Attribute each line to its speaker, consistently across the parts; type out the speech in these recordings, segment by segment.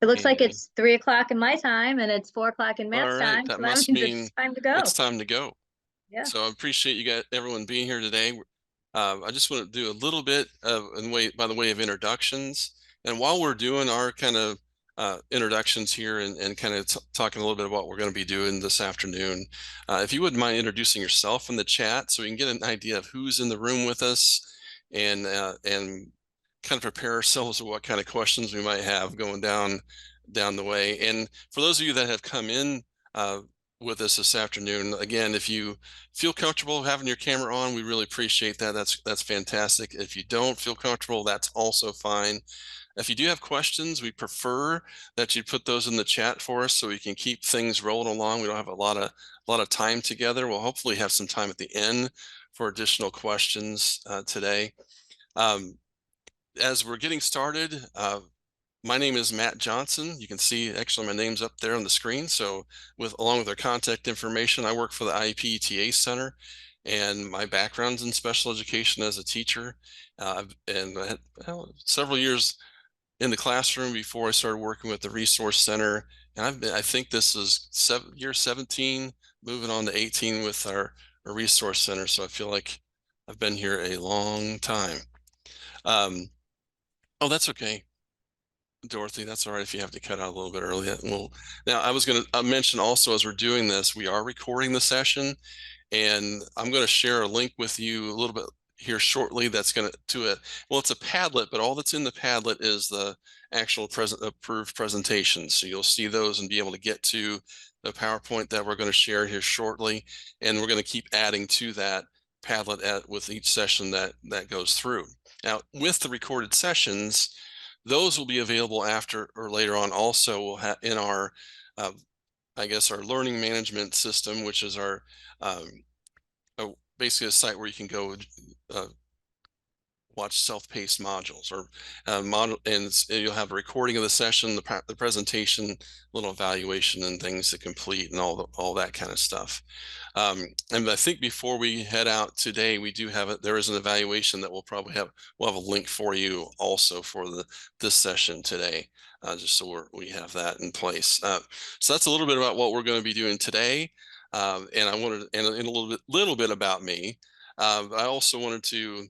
Speaker 1: It looks like
Speaker 2: And
Speaker 1: it's 3 o'clock in my time and it's 4 o'clock in
Speaker 2: all
Speaker 1: Matt's
Speaker 2: right,
Speaker 1: time.
Speaker 2: that
Speaker 1: So that
Speaker 2: must
Speaker 1: means
Speaker 2: mean
Speaker 1: it's time to
Speaker 2: it's
Speaker 1: go.
Speaker 2: time to go.
Speaker 1: Yeah.
Speaker 2: So I appreciate you guys, everyone being here today. I just want to do a little bit of, by the way of introductions. And while we're doing our kind of introductions here and kind of talking a little bit about what we're going to be doing this afternoon, if you wouldn't mind introducing yourself in the chat so we can get an idea of who's in the room with us and kind of prepare ourselves with what kind of questions we might have going down the way. And for those of you that have come in with us this afternoon, again, if you feel comfortable having your camera on, we really appreciate that. That's fantastic. If you don't feel comfortable, that's also fine. If you do have questions, we prefer that you put those in the chat for us so we can keep things rolling along. We don't have a lot of time together. We'll hopefully have some time at the end for additional questions today. As we're getting started, my name is Matt Johnson. You can see actually my name's up there on the screen. So along with our contact information, I work for the IEP TA Center, and my background's in special education as a teacher. And I had several years in the classroom before I started working with the Resource Center. And I think this is year 17, moving on to 18 with our Resource Center. So I feel like I've been here a long time. Oh, that's okay. Dorothy, that's all right if you have to cut out a little bit early. Well, now I was going to mention also as we're doing this, we are recording the session, and I'm going to share a link with you a little bit here shortly. That's going well, it's a Padlet, but all that's in the Padlet is the actual approved presentation. So you'll see those and be able to get to the PowerPoint that we're going to share here shortly, and we're going to keep adding to that Padlet with each session that goes through. Now, with the recorded sessions, those will be available after or later on. Also, we'll have in our, I guess, our learning management system, which is our basically a site where you can go uh, watch self-paced modules or and you'll have a recording of the session, the presentation, little evaluation and things to complete and all that kind of stuff. And I think before we head out today, we do have there is an evaluation that we'll have a link for you also for this session today, just so we have that in place. So that's a little bit about what we're going to be doing today. And I wanted, and a little bit about me. I also wanted to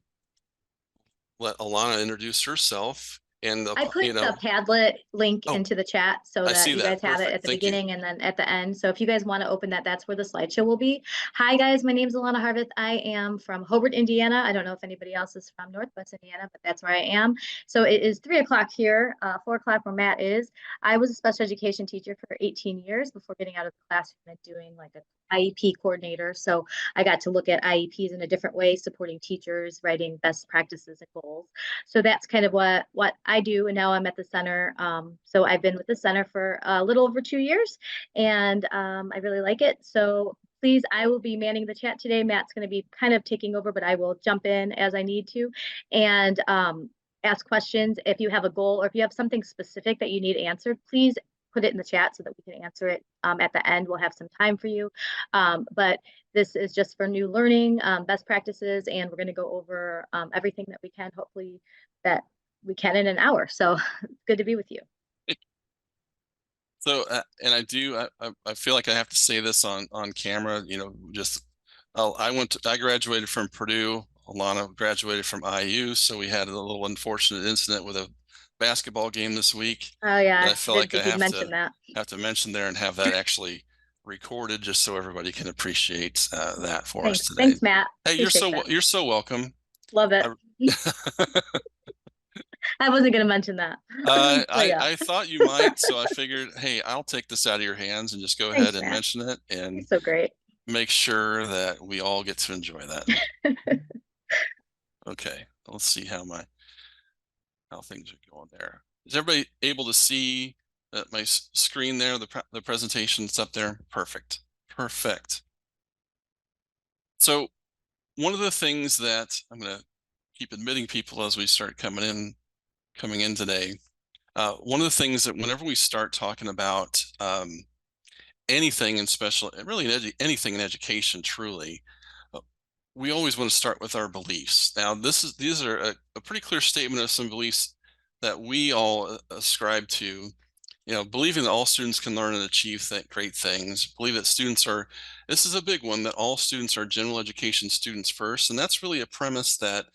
Speaker 2: let Alana introduce herself and
Speaker 1: I put the Padlet link
Speaker 2: oh,
Speaker 1: into the chat so
Speaker 2: I
Speaker 1: that
Speaker 2: see
Speaker 1: you
Speaker 2: that.
Speaker 1: guys have it
Speaker 2: Perfect.
Speaker 1: at the
Speaker 2: Thank you.
Speaker 1: beginning and then at the end. So if you guys want to open that, that's where the slideshow will be. Hi guys, my name is Alana Harvith. I am from Hobart, Indiana. I don't know if anybody else is from Northwest Indiana, but that's where I am. So it is 3 o'clock here, 4 o'clock where Matt is. I was a special education teacher for 18 years before getting out of the classroom and doing like a IEP coordinator. So I got to look at IEPs in a different way, supporting teachers, writing best practices and goals. So that's kind of what I do. And now I'm at the center. So I've been with the center for a little over 2 years, and I really like it. So please, I will be manning the chat today. Matt's going to be kind of taking over, but I will jump in as I need to and ask questions. If you have a goal or if you have something specific that you need answered, please put it in the chat so that we can answer it at the end. We'll have some time for you. But this is just for new learning, best practices, and we're going to go over everything that we can, hopefully that we can in an hour. So good to be with you.
Speaker 2: So, and I feel like I have to say this on camera, I graduated from Purdue. Alana graduated from IU. So we had a little unfortunate incident with a basketball game this week
Speaker 1: Oh
Speaker 2: that
Speaker 1: yeah,
Speaker 2: I feel
Speaker 1: didn't
Speaker 2: like I
Speaker 1: think you'd mention that.
Speaker 2: have to mention there and have that actually recorded just so everybody can appreciate that for us
Speaker 1: Thanks.
Speaker 2: today.
Speaker 1: Thanks, Matt.
Speaker 2: Hey,
Speaker 1: Appreciate that.
Speaker 2: you're so welcome.
Speaker 1: Love it.
Speaker 2: I,
Speaker 1: I wasn't going to mention that. But yeah,
Speaker 2: I thought you might, so I figured, hey, I'll take this out of your hands and just go ahead
Speaker 1: thanks,
Speaker 2: and
Speaker 1: Matt.
Speaker 2: mention it
Speaker 1: You're
Speaker 2: and
Speaker 1: so great.
Speaker 2: make sure that we all get to enjoy that. Okay, let's see how things are going there. Is everybody able to see my screen there, the presentation that's up there? Perfect, perfect. So one of the things that I'm going to keep admitting people as we start coming in today. One of the things that whenever we start talking about anything in special, really anything in education, truly, we always want to start with our beliefs. Now, these are a pretty clear statement of some beliefs that we all ascribe to believing that all students can learn and achieve great things, believe that this is a big one, that all students are general education students first. And that's really a premise that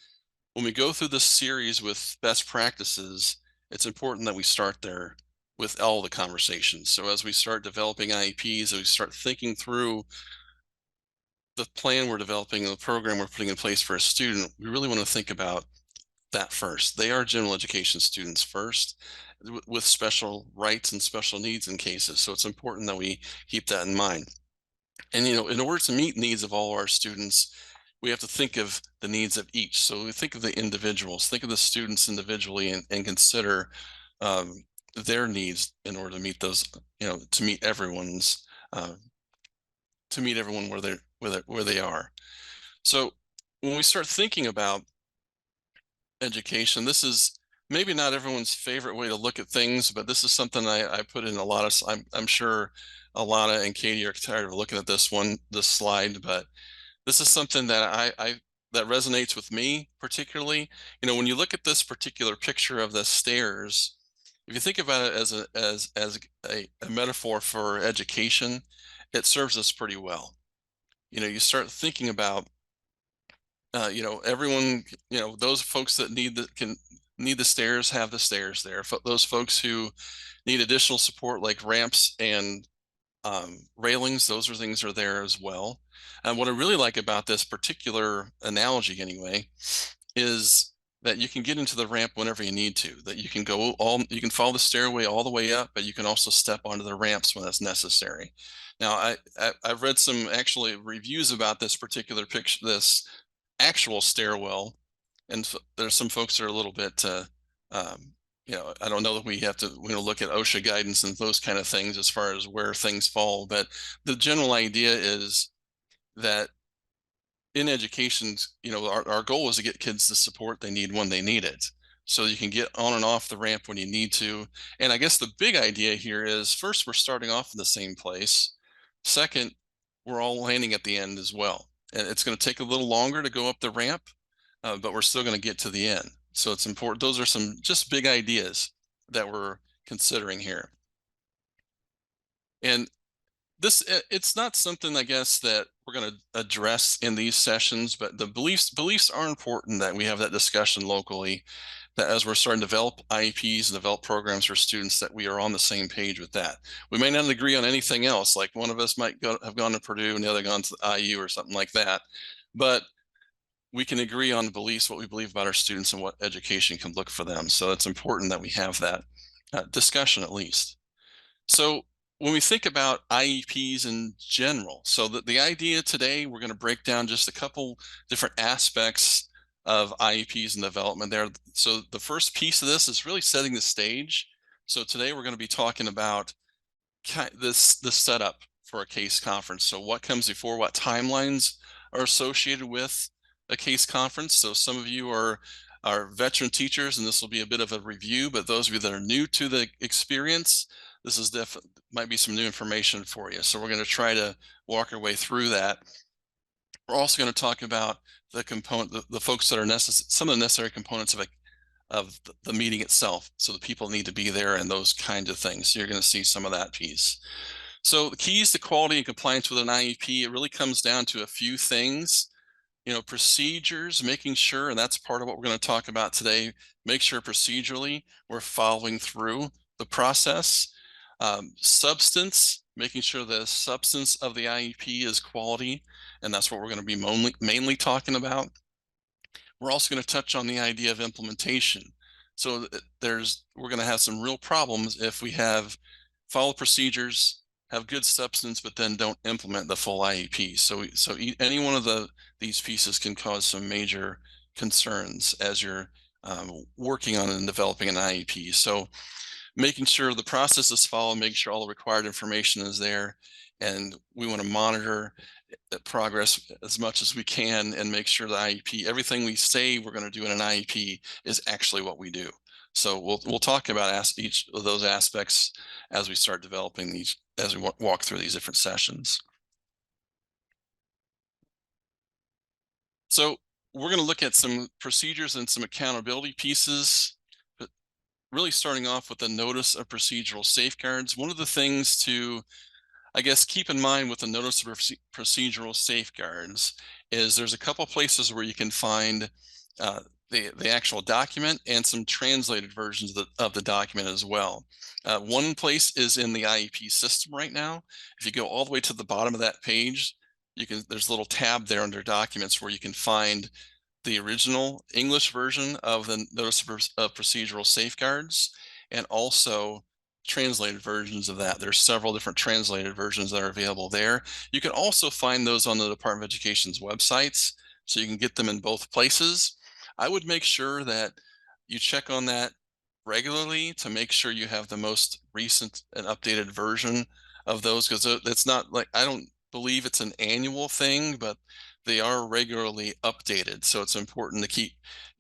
Speaker 2: when we go through this series with best practices, it's important that we start there with all the conversations. So as we start developing IEPs, as we start thinking through the plan we're developing and the program we're putting in place for a student, we really want to think about that first. They are general education students first, with special rights and special needs in cases. So it's important that we keep that in mind. And, in order to meet needs of all our students, we have to think of the needs of each. So we think of the individuals, think of the students individually, and consider their needs in order to meet those, to meet everyone's, to meet everyone where they are. So when we start thinking about education, this is maybe not everyone's favorite way to look at things, but this is something I put in a lot of. I'm sure Alana and Katie are tired of looking at this slide, but this is something that that resonates with me particularly. When you look at this particular picture of the stairs, if you think about it as a metaphor for education, it serves us pretty well. You start thinking about everyone, those folks that need the stairs have the stairs there. Those folks who need additional support like ramps and railings, those things are there as well. And what I really like about this particular analogy anyway, is that you can get into the ramp whenever you need to, that you can you can follow the stairway all the way up, but you can also step onto the ramps when that's necessary. Now, I've read some actually reviews about this particular picture, this actual stairwell, and there's some folks that are a little bit I don't know that we have to look at OSHA guidance and those kind of things as far as where things fall, but the general idea is that in education, our goal is to get kids the support they need when they need it, so you can get on and off the ramp when you need to. And I guess the big idea here is, first, we're starting off in the same place. Second, we're all landing at the end as well. And it's going to take a little longer to go up the ramp, but we're still going to get to the end. So it's important. Those are some just big ideas that we're considering here. And it's not something, I guess, that we're going to address in these sessions, but the beliefs are important, that we have that discussion locally, that as we're starting to develop IEPs and develop programs for students, that we are on the same page with that. We may not agree on anything else, like one of us might have gone to Purdue and the other gone to the IU or something like that, but we can agree on the beliefs, what we believe about our students and what education can look for them. So it's important that we have that discussion at least. So when we think about IEPs in general, so the idea today, we're going to break down just a couple different aspects of IEPs and development there. So the first piece of this is really setting the stage. So today we're going to be talking about the setup for a case conference. So what comes before, what timelines are associated with a case conference. So some of you are veteran teachers, and this will be a bit of a review, but those of you that are new to the experience, this is might be some new information for you. So we're going to try to walk our way through that. We're also going to talk about the folks that are necessary, some of the necessary components of the meeting itself. So the people need to be there and those kinds of things. So you're going to see some of that piece. So the keys to quality and compliance with an IEP, it really comes down to a few things. Procedures, making sure, and that's part of what we're going to talk about today, make sure procedurally we're following through the process. Substance, making sure the substance of the IEP is quality, and that's what we're going to be mainly talking about. We're also going to touch on the idea of implementation. So we're going to have some real problems if we follow procedures, have good substance, but then don't implement the full IEP. So any one of these pieces can cause some major concerns as you're working on and developing an IEP. So making sure the process is followed, making sure all the required information is there, and we want to monitor progress as much as we can and make sure the IEP, everything we say we're going to do in an IEP, is actually what we do. So we'll talk about each of those aspects as we start developing these, as we walk through these different sessions. So we're going to look at some procedures and some accountability pieces. But really starting off with the notice of procedural safeguards. One of the things to, I guess, keep in mind with the notice of procedural safeguards is there's a couple places where you can find the actual document and some translated versions of the document as well. One place is in the IEP system right now. If you go all the way to the bottom of that page, there's a little tab there under documents where you can find the original English version of the Notice of Procedural Safeguards, and also translated versions of that. There's several different translated versions that are available there. You can also find those on the Department of Education's websites, so you can get them in both places. I would make sure that you check on that regularly to make sure you have the most recent and updated version of those, because it's not like, I don't believe it's an annual thing, but they are regularly updated. So it's important to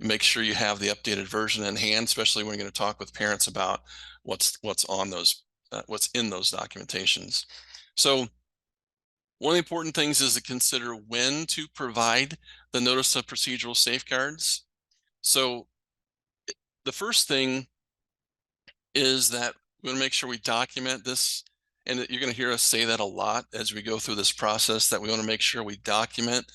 Speaker 2: make sure you have the updated version in hand, especially when you're going to talk with parents about what's on those, what's in those documentations. So one of the important things is to consider when to provide the notice of procedural safeguards. So the first thing is that we want to make sure we document this, and you're going to hear us say that a lot as we go through this process, that we want to make sure we document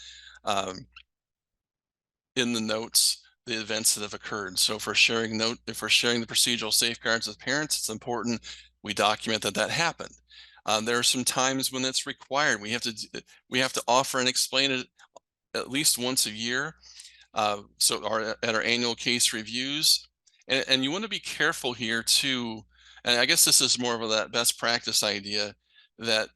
Speaker 2: in the notes the events that have occurred. So if we're sharing the procedural safeguards with parents, it's important we document that happened. There are some times when it's required. We have to offer and explain it at least once a year. So at our annual case reviews, and you want to be careful here too. And I guess this is more of that best practice idea that,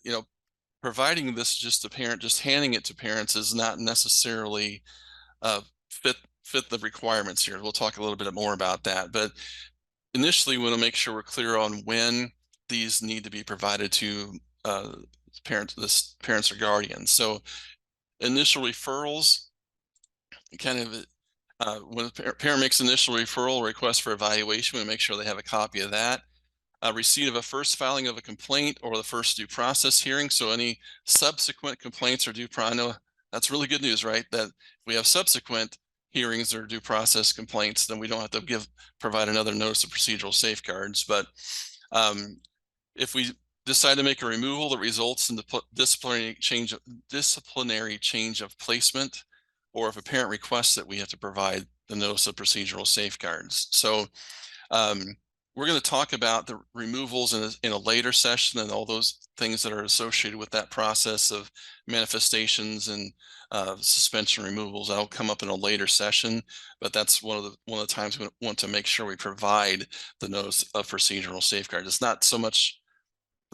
Speaker 2: providing this just to parent, just handing it to parents is not necessarily fit the requirements here. We'll talk a little bit more about that, but initially we want to make sure we're clear on when these need to be provided to parents or guardians. So initial referrals, kind of when a parent makes initial referral request for evaluation, we make sure they have a copy of that. Receipt of a first filing of a complaint or the first due process hearing. So any subsequent complaints or I know that's really good news, right? That if we have subsequent hearings or due process complaints, then we don't have to provide another notice of procedural safeguards. But if we decide to make a removal that results in the disciplinary change of placement, or if a parent requests that, we have to provide the notice of procedural safeguards. So we're going to talk about the removals in a later session and all those things that are associated with that process of manifestations and suspension removals. That'll come up in a later session, but that's one of the times we want to make sure we provide the notice of procedural safeguards. It's not so much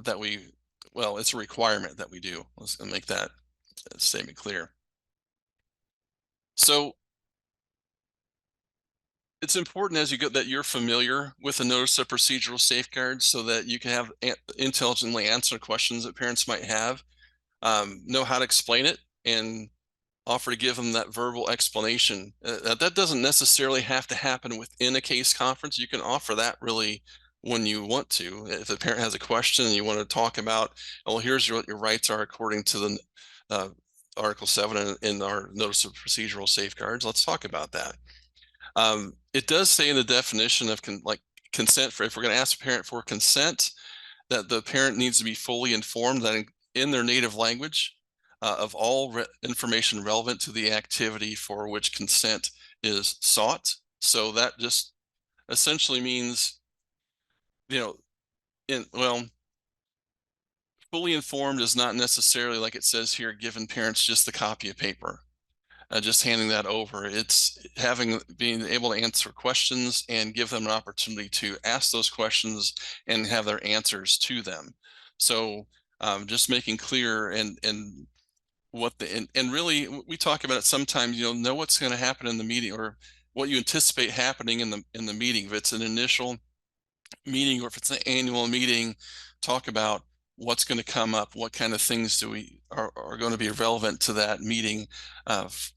Speaker 2: that it's a requirement that we do. Let's make that statement clear. So it's important as you go that you're familiar with the notice of procedural safeguards, so that you can have intelligently answer questions that parents might have, know how to explain it, and offer to give them that verbal explanation. That doesn't necessarily have to happen within a case conference. You can offer that really when you want to. If the parent has a question and you want to talk about, well, here's what your rights are according to the Article 7 in our notice of procedural safeguards, let's talk about that. It does say in the definition of consent, if we're going to ask a parent for consent, that the parent needs to be fully informed that in their native language of all information relevant to the activity for which consent is sought. So that just essentially means, fully informed is not necessarily, like it says here, giving parents just the copy of paper. Just handing that over. It's being able to answer questions and give them an opportunity to ask those questions and have their answers to them. So just making clear and really we talk about it sometimes, know what's going to happen in the meeting, or what you anticipate happening in the meeting. If it's an initial meeting or if it's an annual meeting, talk about what's going to come up, what kind of things are going to be relevant to that meeting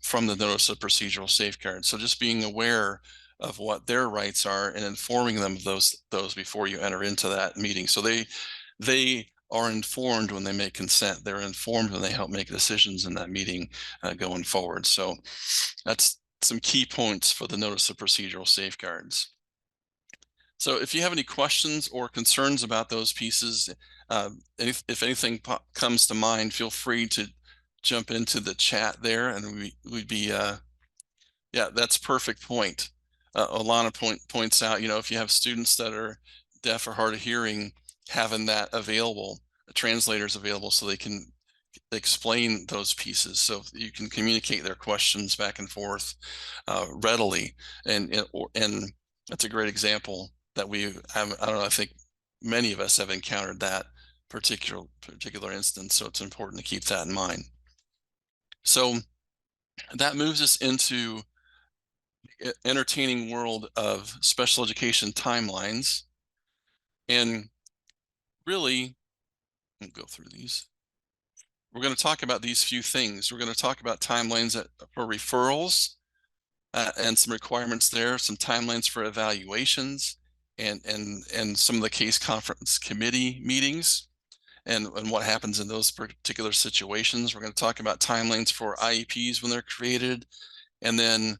Speaker 2: from the notice of procedural safeguards. So just being aware of what their rights are and informing them of those before you enter into that meeting. So they are informed when they make consent. They're informed when they help make decisions in that meeting going forward. So that's some key points for the notice of procedural safeguards. So if you have any questions or concerns about those pieces, if anything comes to mind, feel free to jump into the chat there, and we'd be yeah, that's perfect point. Alana points out, if you have students that are deaf or hard of hearing, having that available, translators available, so they can explain those pieces, so you can communicate their questions back and forth readily. And that's a great example that we have. I don't know, I think many of us have encountered that particular instance, so it's important to keep that in mind. So that moves us into the entertaining world of special education timelines. And really, I'll go through these. We're going to talk about these few things. We're going to talk about timelines for referrals, and some requirements there, some timelines for evaluations, and some of the case conference committee meetings, and what happens in those particular situations. We're going to talk about timelines for IEPs when they're created, and then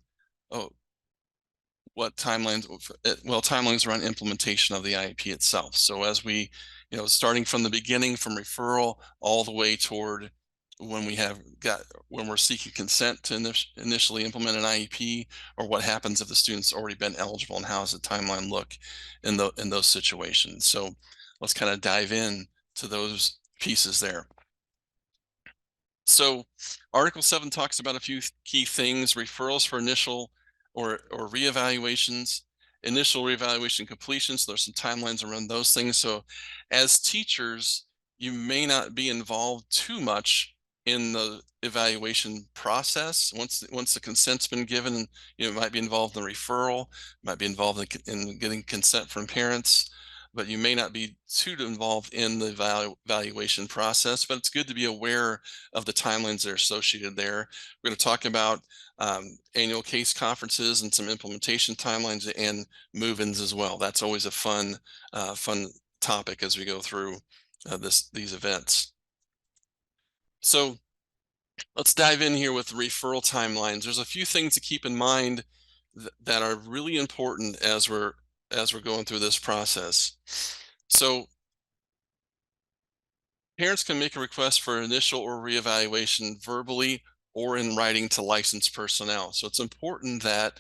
Speaker 2: what timelines, well, timelines around implementation of the IEP itself. So as we, starting from the beginning, from referral all the way toward when we're seeking consent to initially implement an IEP, or what happens if the student's already been eligible, and how does the timeline look in those situations. So let's kind of dive in to those pieces there. So Article 7 talks about a few key things: referrals for initial or reevaluations, initial reevaluation completion. So there's some timelines around those things. So as teachers, you may not be involved too much in the evaluation process. Once the consent's been given, you might be involved in the referral, might be involved in getting consent from parents, but you may not be too involved in the evaluation process. But it's good to be aware of the timelines that are associated there. We're going to talk about annual case conferences and some implementation timelines and move-ins as well. That's always a fun topic as we go through these events. So let's dive in here with referral timelines. There's a few things to keep in mind that are really important as we're going through this process. So parents can make a request for initial or reevaluation verbally or in writing to licensed personnel. So it's important that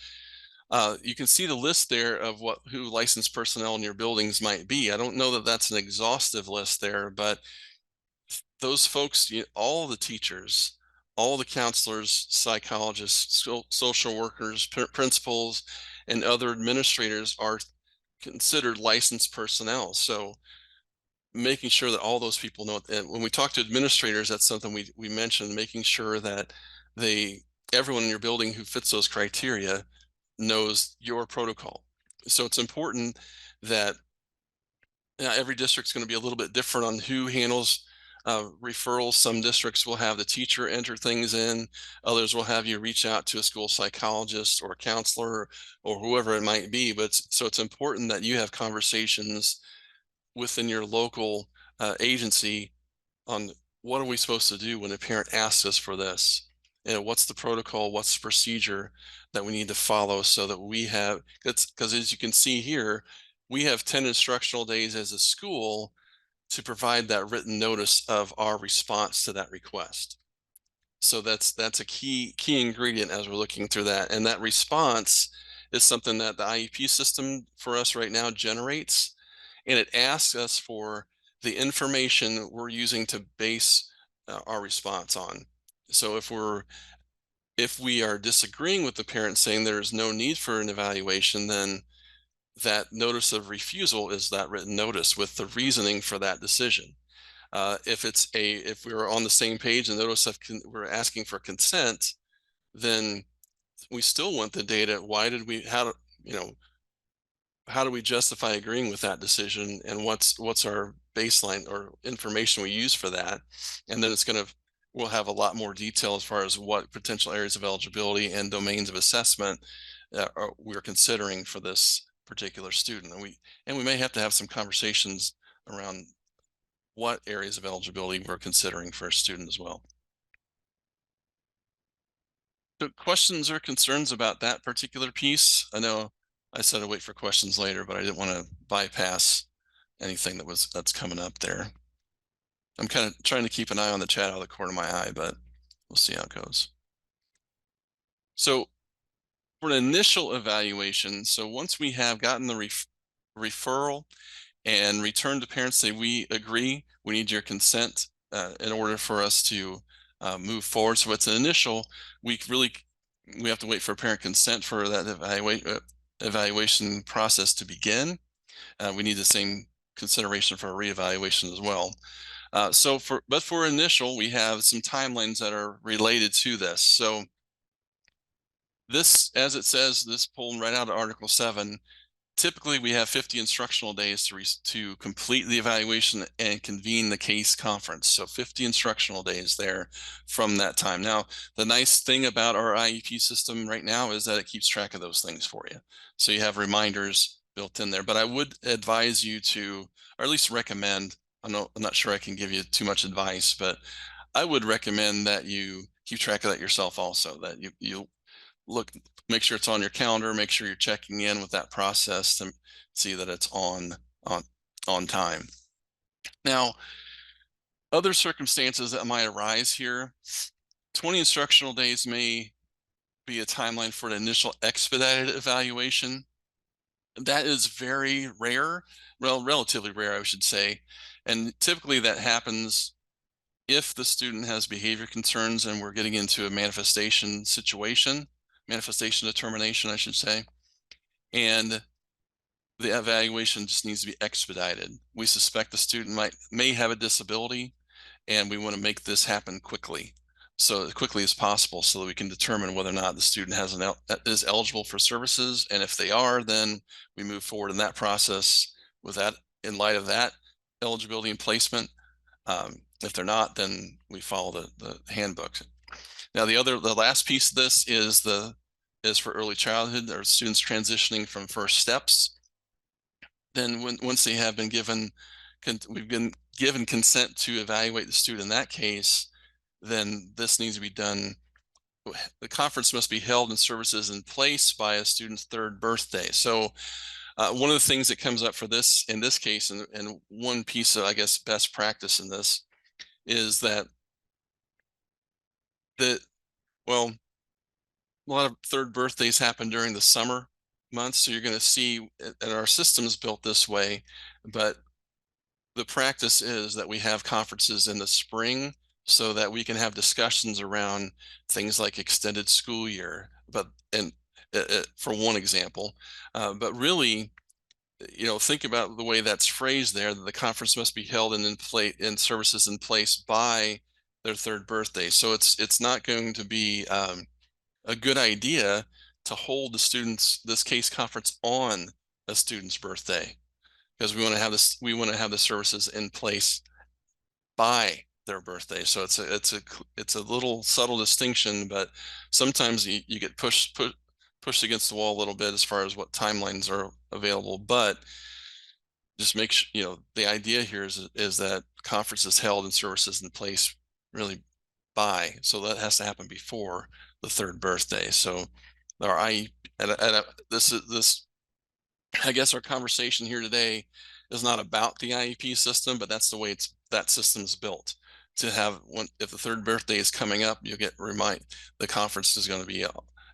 Speaker 2: you can see the list there of who licensed personnel in your buildings might be. I don't know that that's an exhaustive list there, but those folks, all the teachers, all the counselors, psychologists, social workers, principals, and other administrators are considered licensed personnel. So making sure that all those people know, and when we talk to administrators, that's something we mentioned, making sure that everyone in your building who fits those criteria knows your protocol. So it's important that every district's going to be a little bit different on who handles referrals. Some districts will have the teacher enter things in. Others will have you reach out to a school psychologist or a counselor or whoever it might be. But so it's important that you have conversations within your local agency on what are we supposed to do when a parent asks us for this. What's the protocol, what's the procedure that we need to follow, so that we have, because as you can see here, we have 10 instructional days as a school to provide that written notice of our response to that request. So that's a key ingredient as we're looking through that. And that response is something that the IEP system for us right now generates, and it asks us for the information we're using to base our response on. So if we are disagreeing with the parent, saying there is no need for an evaluation, then that notice of refusal is that written notice with the reasoning for that decision. If we're on the same page and notice of we're asking for consent, then we still want the data. How do we justify agreeing with that decision, and what's our baseline or information we use for that? And then we'll have a lot more detail as far as what potential areas of eligibility and domains of assessment we're considering for this particular student. And we may have to have some conversations around what areas of eligibility we're considering for a student as well. So questions or concerns about that particular piece? I know I said I'd wait for questions later, but I didn't want to bypass anything that's coming up there. I'm kind of trying to keep an eye on the chat out of the corner of my eye, but we'll see how it goes. So for an initial evaluation, so once we have gotten the referral and returned to parents, say we agree, we need your consent in order for us to move forward. So it's an initial, we have to wait for parent consent for that evaluation process to begin. We need the same consideration for a reevaluation as well. But for initial, we have some timelines that are related to this. So this, as it says, this pulling right out of Article 7, typically we have 50 instructional days to complete the evaluation and convene the case conference. So 50 instructional days there from that time. Now, the nice thing about our IEP system right now is that it keeps track of those things for you. So you have reminders built in there, but I would advise you to, or at least recommend, I'm not sure I can give you too much advice, but I would recommend that you keep track of that yourself also, that you make sure it's on your calendar, make sure you're checking in with that process to see that it's on time. Now, other circumstances that might arise here, 20 instructional days may be a timeline for an initial expedited evaluation. That is very rare, relatively rare, I should say. And typically that happens if the student has behavior concerns and we're getting into a manifestation determination, I should say, and the evaluation just needs to be expedited. We suspect the student may have a disability, and we want to make this happen quickly, so as quickly as possible, so that we can determine whether or not the student is eligible for services, and if they are, then we move forward in that process with that, in light of that eligibility and placement. If they're not, then we follow the handbook. Now, the last piece of this is for early childhood or students transitioning from first steps. Then once they have been we've been given consent to evaluate the student in that case, then this needs to be done. The conference must be held and services in place by a student's 3rd birthday. So one of the things that comes up for this in this case, and one piece of, I guess, best practice in this is that well, a lot of 3rd birthdays happen during the summer months. So you're going to see, and our system is built this way, but the practice is that we have conferences in the spring so that we can have discussions around things like extended school year, for one example, but really, think about the way that's phrased there, that the conference must be held and services in place by their 3rd birthday. So it's not going to be a good idea to hold this case conference on a student's birthday, because we want to have the services in place by their birthday. So it's a little subtle distinction, but sometimes you get pushed against the wall a little bit as far as what timelines are available. But just make sure, the idea here is that conference is held and services in place really so that has to happen before the 3rd birthday. So this, I guess our conversation here today is not about the IEP system, but that's the way that system's built to have if the 3rd birthday is coming up, you'll get the conference is going to be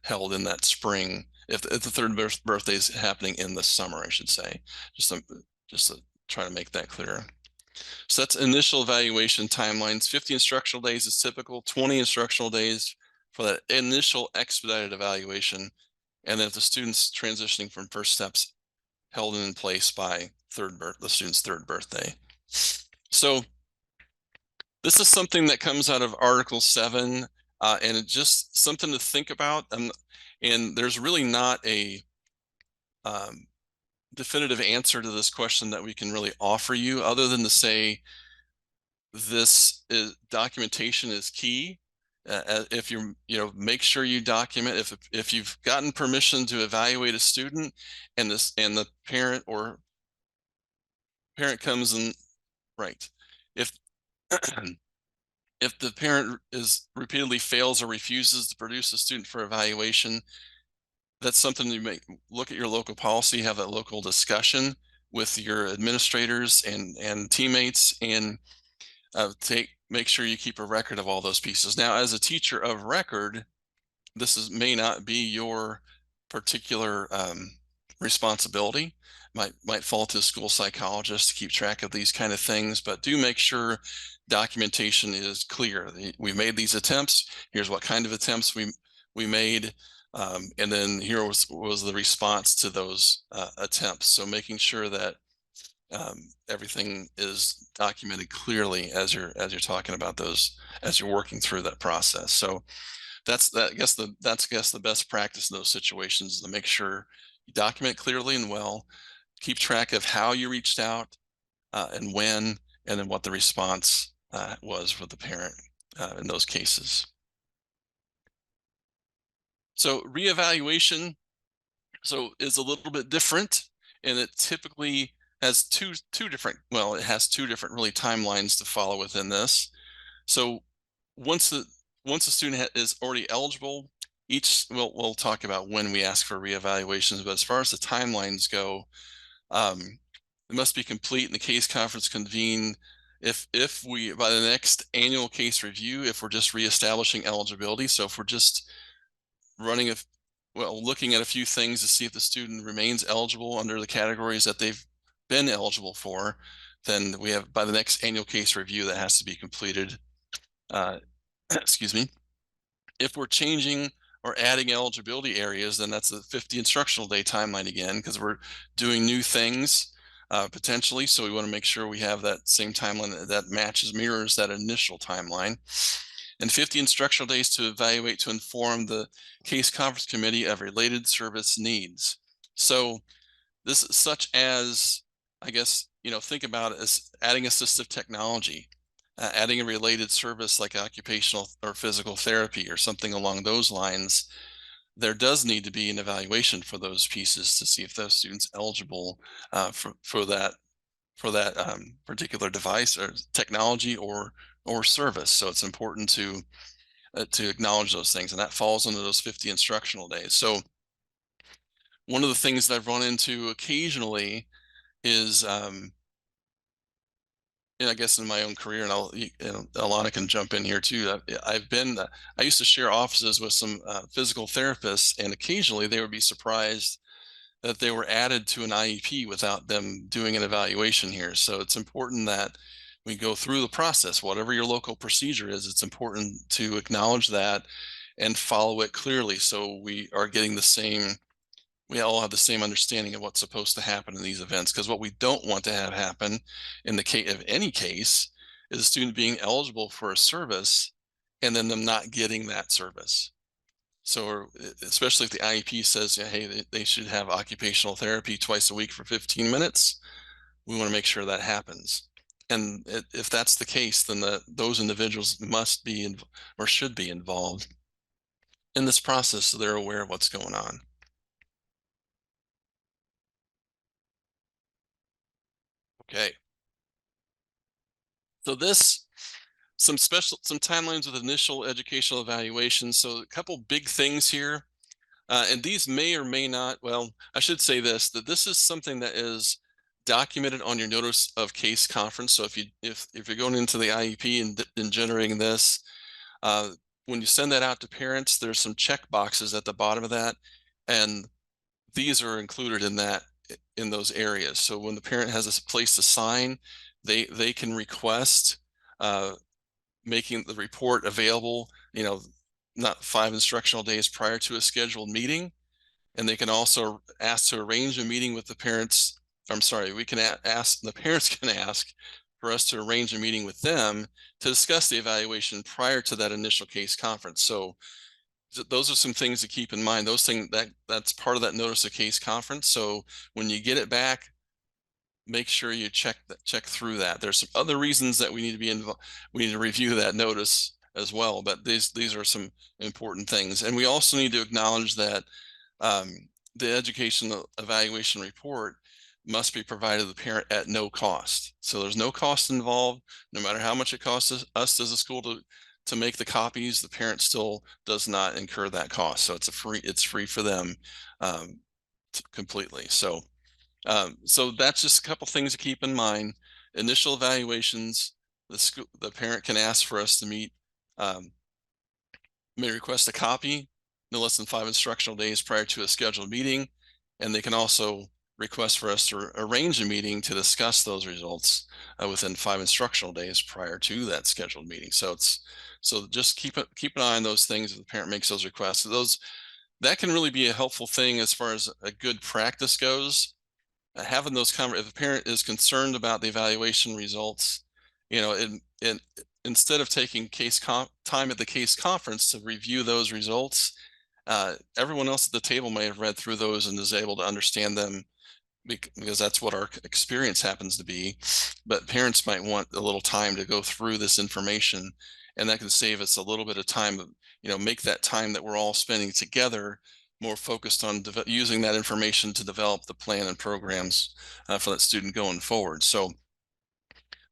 Speaker 2: held in that spring. If the 3rd birthday is happening in the summer, I should say, just to try to make that clear. So that's initial evaluation timelines. 50 instructional days is typical, 20 instructional days for that initial expedited evaluation. And then if the student's transitioning from first steps, held in place by the student's 3rd birthday. So this is something that comes out of Article 7, and it's just something to think about. And there's really not a definitive answer to this question that we can really offer you, other than to say documentation is key. If make sure you document if you've gotten permission to evaluate a student, and the parent comes in, right, if if the parent repeatedly fails or refuses to produce a student for evaluation, that's something you may look at your local policy, have that local discussion with your administrators and teammates, and make sure you keep a record of all those pieces. Now, as a teacher of record, may not be your particular responsibility. Might fall to a school psychologist to keep track of these kind of things, but do make sure documentation is clear. We made these attempts. Here's what kind of attempts we made, and then here was the response to those attempts. So making sure that everything is documented clearly as you're talking about those, as you're working through that process. So that's the best practice in those situations, is to make sure you document clearly and well, keep track of how you reached out and when, and then what the response was for the parent in those cases. So reevaluation is a little bit different, and it typically has two different really timelines to follow within this. So once the student is already eligible, we'll talk about when we ask for reevaluations, but as far as the timelines go, it must be complete in the case conference convened if we, by the next annual case review, if we're just reestablishing eligibility. So if we're just looking at a few things to see if the student remains eligible under the categories that they've been eligible for, then we have, by the next annual case review, that has to be completed. Excuse me. If we're changing or adding eligibility areas, then that's a 50 instructional day timeline again, because we're doing new things potentially. So we want to make sure we have that same timeline that mirrors that initial timeline. And 50 instructional days to evaluate to inform the case conference committee of related service needs. So this is such as, I guess, think about it as adding assistive technology, adding a related service like occupational or physical therapy or something along those lines. There does need to be an evaluation for those pieces to see if those students eligible for that particular device or technology or service. So it's important to acknowledge those things, and that falls into those 50 instructional days. So one of the things that I've run into occasionally is, and I guess in my own career, and Alana can jump in here too. I used to share offices with some physical therapists, and occasionally they would be surprised that they were added to an IEP without them doing an evaluation here. So it's important that we go through the process, whatever your local procedure is. It's important to acknowledge that and follow it clearly, so we are getting we all have the same understanding of what's supposed to happen in these events. Because what we don't want to have happen in the case of any case is a student being eligible for a service and then them not getting that service. So especially if the IEP says, hey, they should have occupational therapy twice a week for 15 minutes, we want to make sure that happens. And if that's the case, then those individuals must be or should be involved in this process, so they're aware of what's going on. Okay. So some timelines with initial educational evaluation. So a couple big things here. And these may or may not, well, I should say that this is something that is documented on your notice of case conference. So if you're going into the IEP and generating this, when you send that out to parents, there's some check boxes at the bottom of that, and these are included in those areas. So when the parent has a place to sign, they can request making the report available, not 5 instructional days prior to a scheduled meeting. And they can also ask to arrange a meeting with the parents. I'm sorry, we can ask, the parents can ask for us to arrange a meeting with them to discuss the evaluation prior to that initial case conference. So those are some things to keep in mind. That's part of that notice of case conference. So when you get it back, make sure you check through that. There's some other reasons that we need to be involved. We need to review that notice as well, but these are some important things. And we also need to acknowledge that the educational evaluation report must be provided to the parent at no cost. So there's no cost involved, no matter how much it costs us as a school to make the copies, the parent still does not incur that cost. So it's free for them completely. So so that's just a couple things to keep in mind. Initial evaluations, the parent can ask for us to meet, may request a copy no less than 5 instructional days prior to a scheduled meeting, and they can also request for us to arrange a meeting to discuss those results within 5 instructional days prior to that scheduled meeting. So just keep an eye on those things if the parent makes those requests. So that can really be a helpful thing as far as a good practice goes. Having those if a parent is concerned about the evaluation results, you know, instead of taking time at the case conference to review those results, everyone else at the table may have read through those and is able to understand them because that's what our experience happens to be. But parents might want a little time to go through this information, and that can save us a little bit of time, make that time that we're all spending together more focused on using that information to develop the plan and programs for that student going forward. So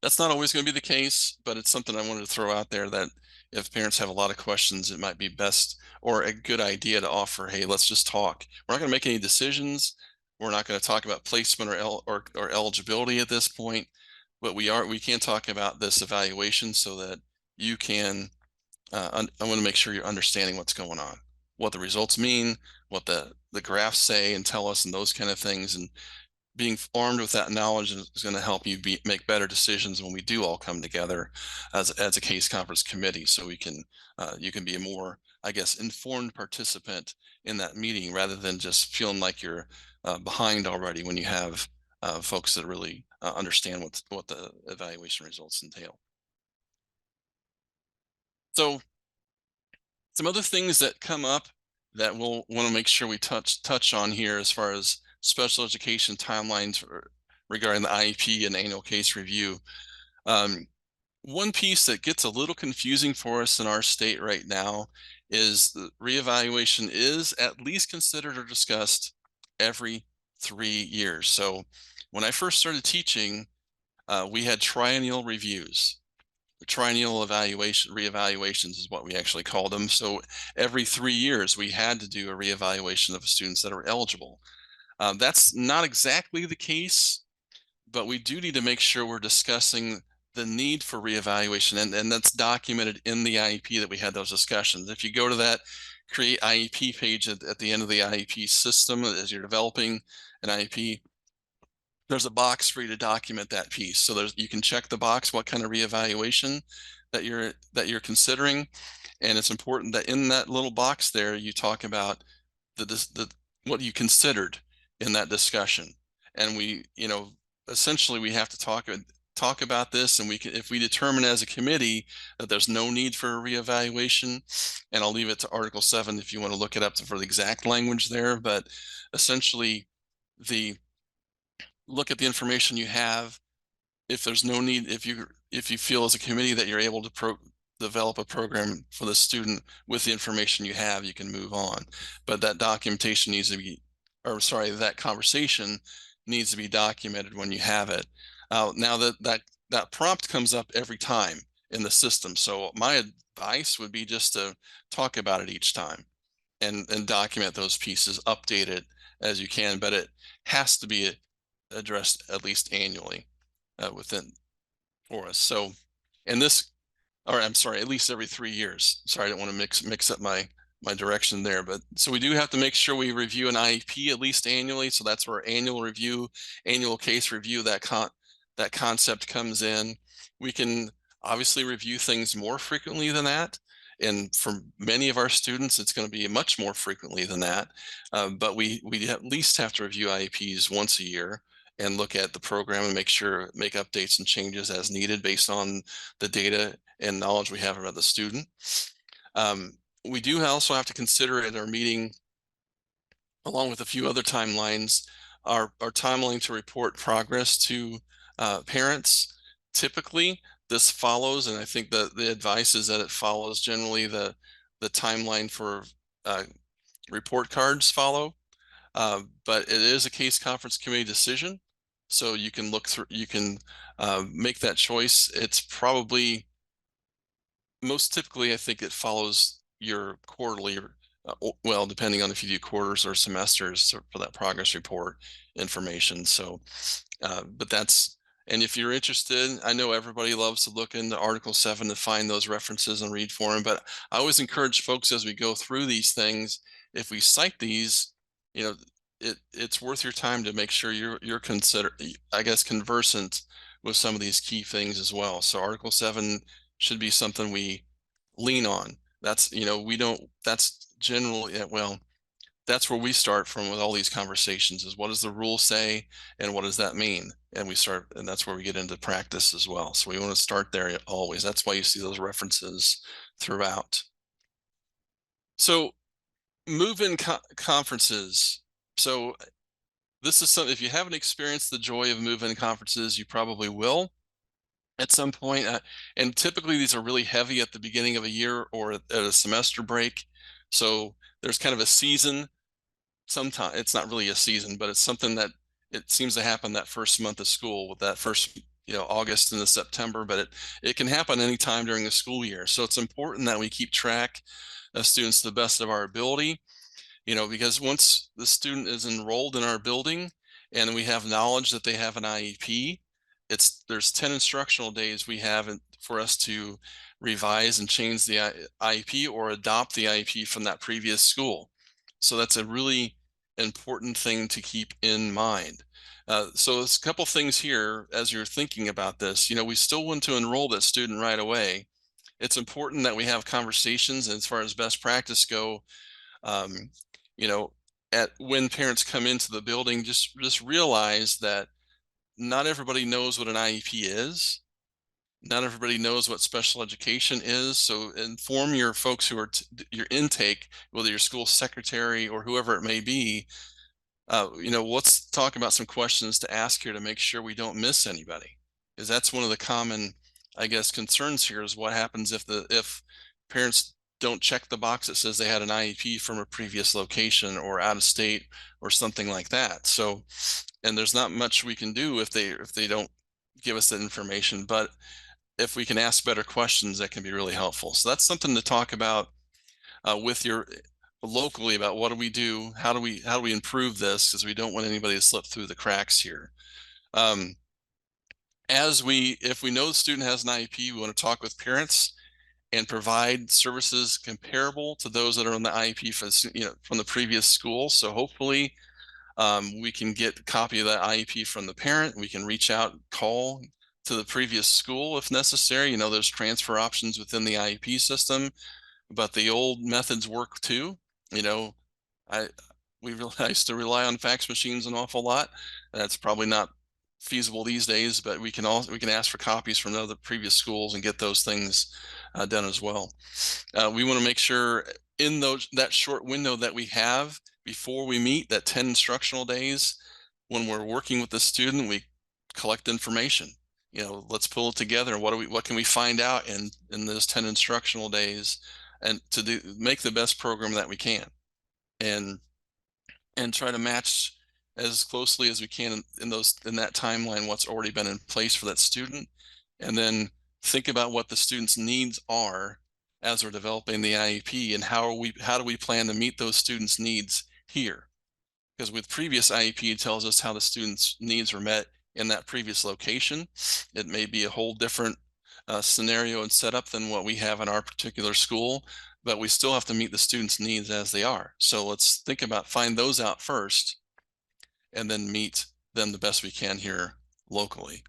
Speaker 2: that's not always going to be the case, but it's something I wanted to throw out there, that if parents have a lot of questions, it might be best or a good idea to offer, hey, let's just talk. We're not going to make any decisions. We're not going to talk about placement or eligibility at this point, but we can talk about this evaluation so that you can, I want to make sure you're understanding what's going on, what the results mean, what the graphs say and tell us, and those kind of things. And being armed with that knowledge is going to help you make better decisions when we do all come together as a case conference committee. So we can you can be a more, I guess, informed participant in that meeting rather than just feeling like you're behind already when you have folks that really understand what the evaluation results entail. So some other things that come up that we'll want to make sure we touch on here as far as special education timelines regarding the IEP and annual case review. One piece that gets a little confusing for us in our state right now is the reevaluation is at least considered or discussed every 3 years. So when I first started teaching, we had triennial reviews. Triennial reevaluations is what we actually call them. So every 3 years, we had to do a reevaluation of the students that are eligible. That's not exactly the case, but we do need to make sure we're discussing the need for reevaluation, and that's documented in the IEP that we had those discussions. If you go to that Create IEP page at the end of the IEP system as you're developing an IEP, there's a box for you to document that piece. So you can check the box what kind of reevaluation that you're considering, and it's important that in that little box there you talk about what you considered in that discussion. And we, essentially we have to talk about this, and if we determine as a committee that there's no need for a reevaluation, and I'll leave it to Article 7 if you want to look it up for the exact language there, but essentially look at the information you have. If there's no need, if you feel as a committee that you're able to develop a program for the student with the information you have, you can move on. But that documentation needs to be, or sorry, that conversation needs to be documented when you have it. Now that prompt comes up every time in the system. So my advice would be just to talk about it each time and document those pieces, update it as you can, but it has to be addressed at least annually for us. So, and I'm sorry, at least every 3 years. Sorry, I don't want to mix up my direction there, but so we do have to make sure we review an IEP at least annually. So that's where annual review, annual case review, that concept comes in. We can obviously review things more frequently than that. And for many of our students, it's going to be much more frequently than that. But we at least have to review IEPs once a year and look at the program and make updates and changes as needed based on the data and knowledge we have about the student. We do also have to consider in our meeting, along with a few other timelines, our timeline to report progress to parents. Typically, this follows, and I think the advice is that it follows generally the timeline for report cards follow. But it is a case conference committee decision. So you can make that choice. It's probably most typically, I think it follows your quarterly, well, depending on if you do quarters or semesters for that progress report information. So, but that's, and if you're interested, I know everybody loves to look into Article 7 to find those references and read for them, but I always encourage folks as we go through these things, if we cite these, you know, it's worth your time to make sure you're I guess, conversant with some of these key things as well. So Article 7 should be something we lean on. That's, we don't, that's generally, well, that's where we start from with all these conversations is what does the rule say and what does that mean? And and that's where we get into practice as well. So we want to start there always. That's why you see those references throughout. So move-in conferences. So this is something, if you haven't experienced the joy of move-in conferences, you probably will at some point. And typically these are really heavy at the beginning of a year or at a semester break. So there's kind of a season. Sometimes it's not really a season, but it's something that it seems to happen that first month of school with that first, August into September, but it can happen anytime during the school year. So it's important that we keep track of students to the best of our ability, because once the student is enrolled in our building and we have knowledge that they have an IEP, there's 10 instructional days we have for us to revise and change the IEP or adopt the IEP from that previous school. So that's a really important thing to keep in mind. So there's a couple things here as you're thinking about this. We still want to enroll that student right away. It's important that we have conversations as far as best practice go. Um, at when parents come into the building, just realize that not everybody knows what an IEP is. Not everybody knows what special education is. So inform your folks who are your intake, whether your school secretary or whoever it may be. Let's talk about some questions to ask here to make sure we don't miss anybody, because that's one of the common, I guess, concerns here is what happens if parents don't check the box that says they had an IEP from a previous location or out of state or something like that. So, and there's not much we can do if they don't give us that information, but if we can ask better questions, that can be really helpful. So that's something to talk about with your locally about what do we do, how do we improve this, because we don't want anybody to slip through the cracks here. If we know the student has an IEP, we want to talk with parents and provide services comparable to those that are on the IEP from the previous school. So hopefully we can get a copy of that IEP from the parent. We can reach out, call to the previous school if necessary. There's transfer options within the IEP system, but the old methods work too. I I used to rely on fax machines an awful lot. That's probably not feasible these days, but we can ask for copies from other previous schools and get those things done as well. We want to make sure in that short window that we have before we meet, that 10 instructional days, when we're working with the student, we collect information. Let's pull it together. What can we find out in those 10 instructional days, and to make the best program that we can, and try to match as closely as we can in that timeline what's already been in place for that student, and then think about what the student's needs are as we're developing the IEP, and how do we plan to meet those students' needs here? Because with previous IEP, it tells us how the students' needs were met in that previous location. It may be a whole different scenario and setup than what we have in our particular school, but we still have to meet the students' needs as they are. So let's think about find those out first and then meet them the best we can here locally.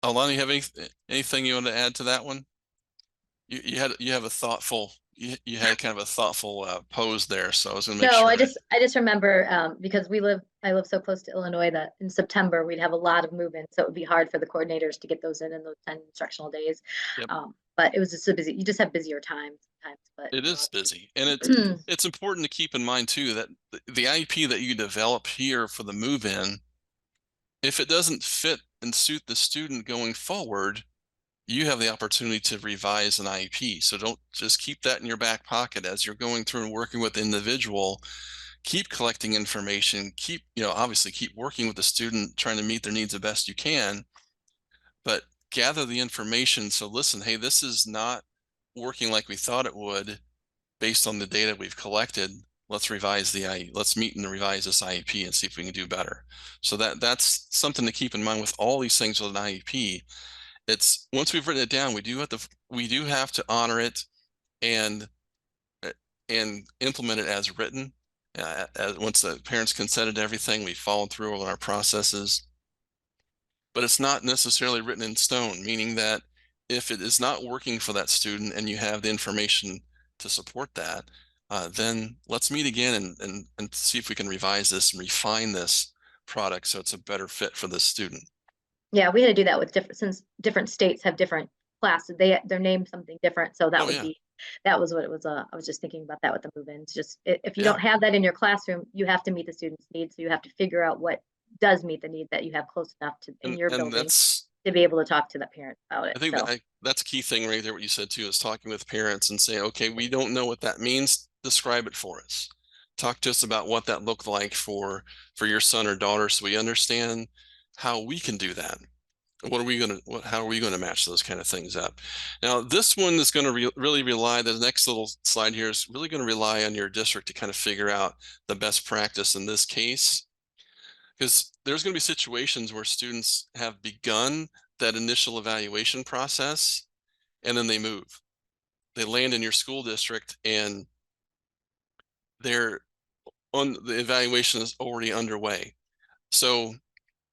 Speaker 2: Alana, you have anything you want to add to that one? You have a thoughtful, you had kind of a thoughtful pose there, so I was going to make
Speaker 1: No,
Speaker 2: sure
Speaker 1: I just remember because I live so close to Illinois that in September we'd have a lot of movement, so it would be hard for the coordinators to get those in those 10 instructional days.
Speaker 2: Yep.
Speaker 1: But it was just so busy. You just have busier times sometimes. But
Speaker 2: It is busy, and it's important to keep in mind too that the IEP that you develop here for the move-in, if it doesn't fit and suit the student going forward, you have the opportunity to revise an IEP. So don't just keep that in your back pocket as you're going through and working with the individual. Keep collecting information, obviously keep working with the student, trying to meet their needs the best you can, but gather the information. So listen, hey, this is not working like we thought it would based on the data we've collected. Let's revise let's meet and revise this IEP and see if we can do better. So that's something to keep in mind with all these things with an IEP. It's once we've written it down, we do have to honor it and implement it as written. Once the parents consented to everything, we followed through on our processes. But it's not necessarily written in stone, meaning that if it is not working for that student and you have the information to support that, then let's meet again and see if we can revise this and refine this product so it's a better fit for this student.
Speaker 1: Yeah, we had to do that with since different states have different classes. They're named something different, so that
Speaker 2: Oh
Speaker 1: would
Speaker 2: yeah,
Speaker 1: be that was what it was. I was just thinking about that with the move-ins. Just if you
Speaker 2: yeah.
Speaker 1: don't have that in your classroom, you have to meet the student's needs. So you have to figure out what does meet the need that you have close enough to in your
Speaker 2: And
Speaker 1: building
Speaker 2: that's
Speaker 1: to be able to talk to the parent about it.
Speaker 2: I think
Speaker 1: So
Speaker 2: that's a key thing right there. What you said too is talking with parents and saying, okay, we don't know what that means. Describe it for us. Talk to us about what that looked like for your son or daughter, so we understand how we can do that. What are we going to? How are we going to match those kind of things up? Now, this one is going to really rely. The next little slide here is really going to rely on your district to kind of figure out the best practice in this case, because there's going to be situations where students have begun that initial evaluation process and then they move. They land in your school district and they're on the evaluation is already underway. So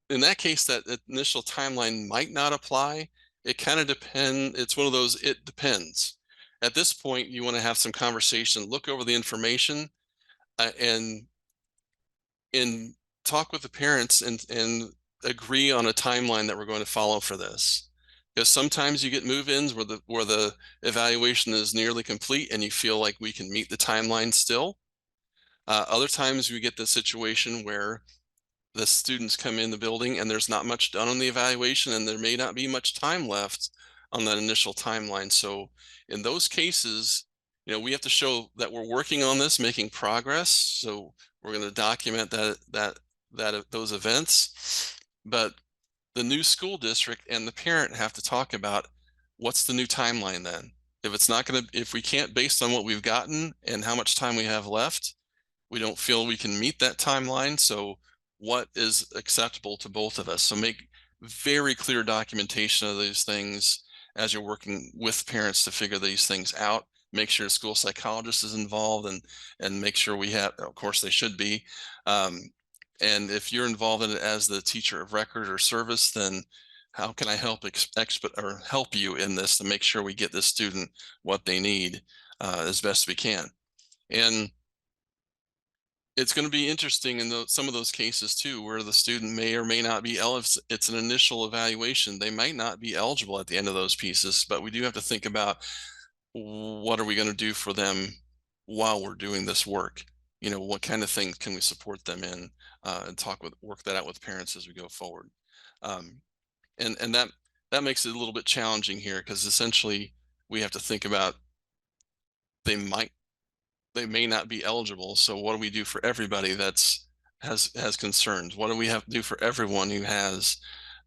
Speaker 2: in that case, that initial timeline might not apply. It kind of depends. It's one of those, it depends. At this point, you want to have some conversation, look over the information, and talk with the parents and agree on a timeline that we're going to follow for this. Because sometimes you get move-ins where the evaluation is nearly complete and you feel like we can meet the timeline still. Other times we get the situation where the students come in the building and there's not much done on the evaluation and there may not be much time left on that initial timeline. So in those cases, we have to show that we're working on this, making progress. So we're going to document those events. But the new school district and the parent have to talk about what's the new timeline then. If we can't, based on what we've gotten and how much time we have left, we don't feel we can meet that timeline. So what is acceptable to both of us? So make very clear documentation of these things as you're working with parents to figure these things out. Make sure the school psychologist is involved and make sure we have, of course they should be. And if you're involved in it as the teacher of record or service, then how can I help help you in this to make sure we get this student what they need as best we can? And it's going to be interesting in some of those cases too, where the student may or may not be eligible. It's an initial evaluation. They might not be eligible at the end of those pieces, but we do have to think about what are we going to do for them while we're doing this work? What kind of things can we support them in and work that out with parents as we go forward. And that makes it a little bit challenging here because essentially we have to think about they may not be eligible. So what do we do for everybody has concerns? What do we have to do for everyone who has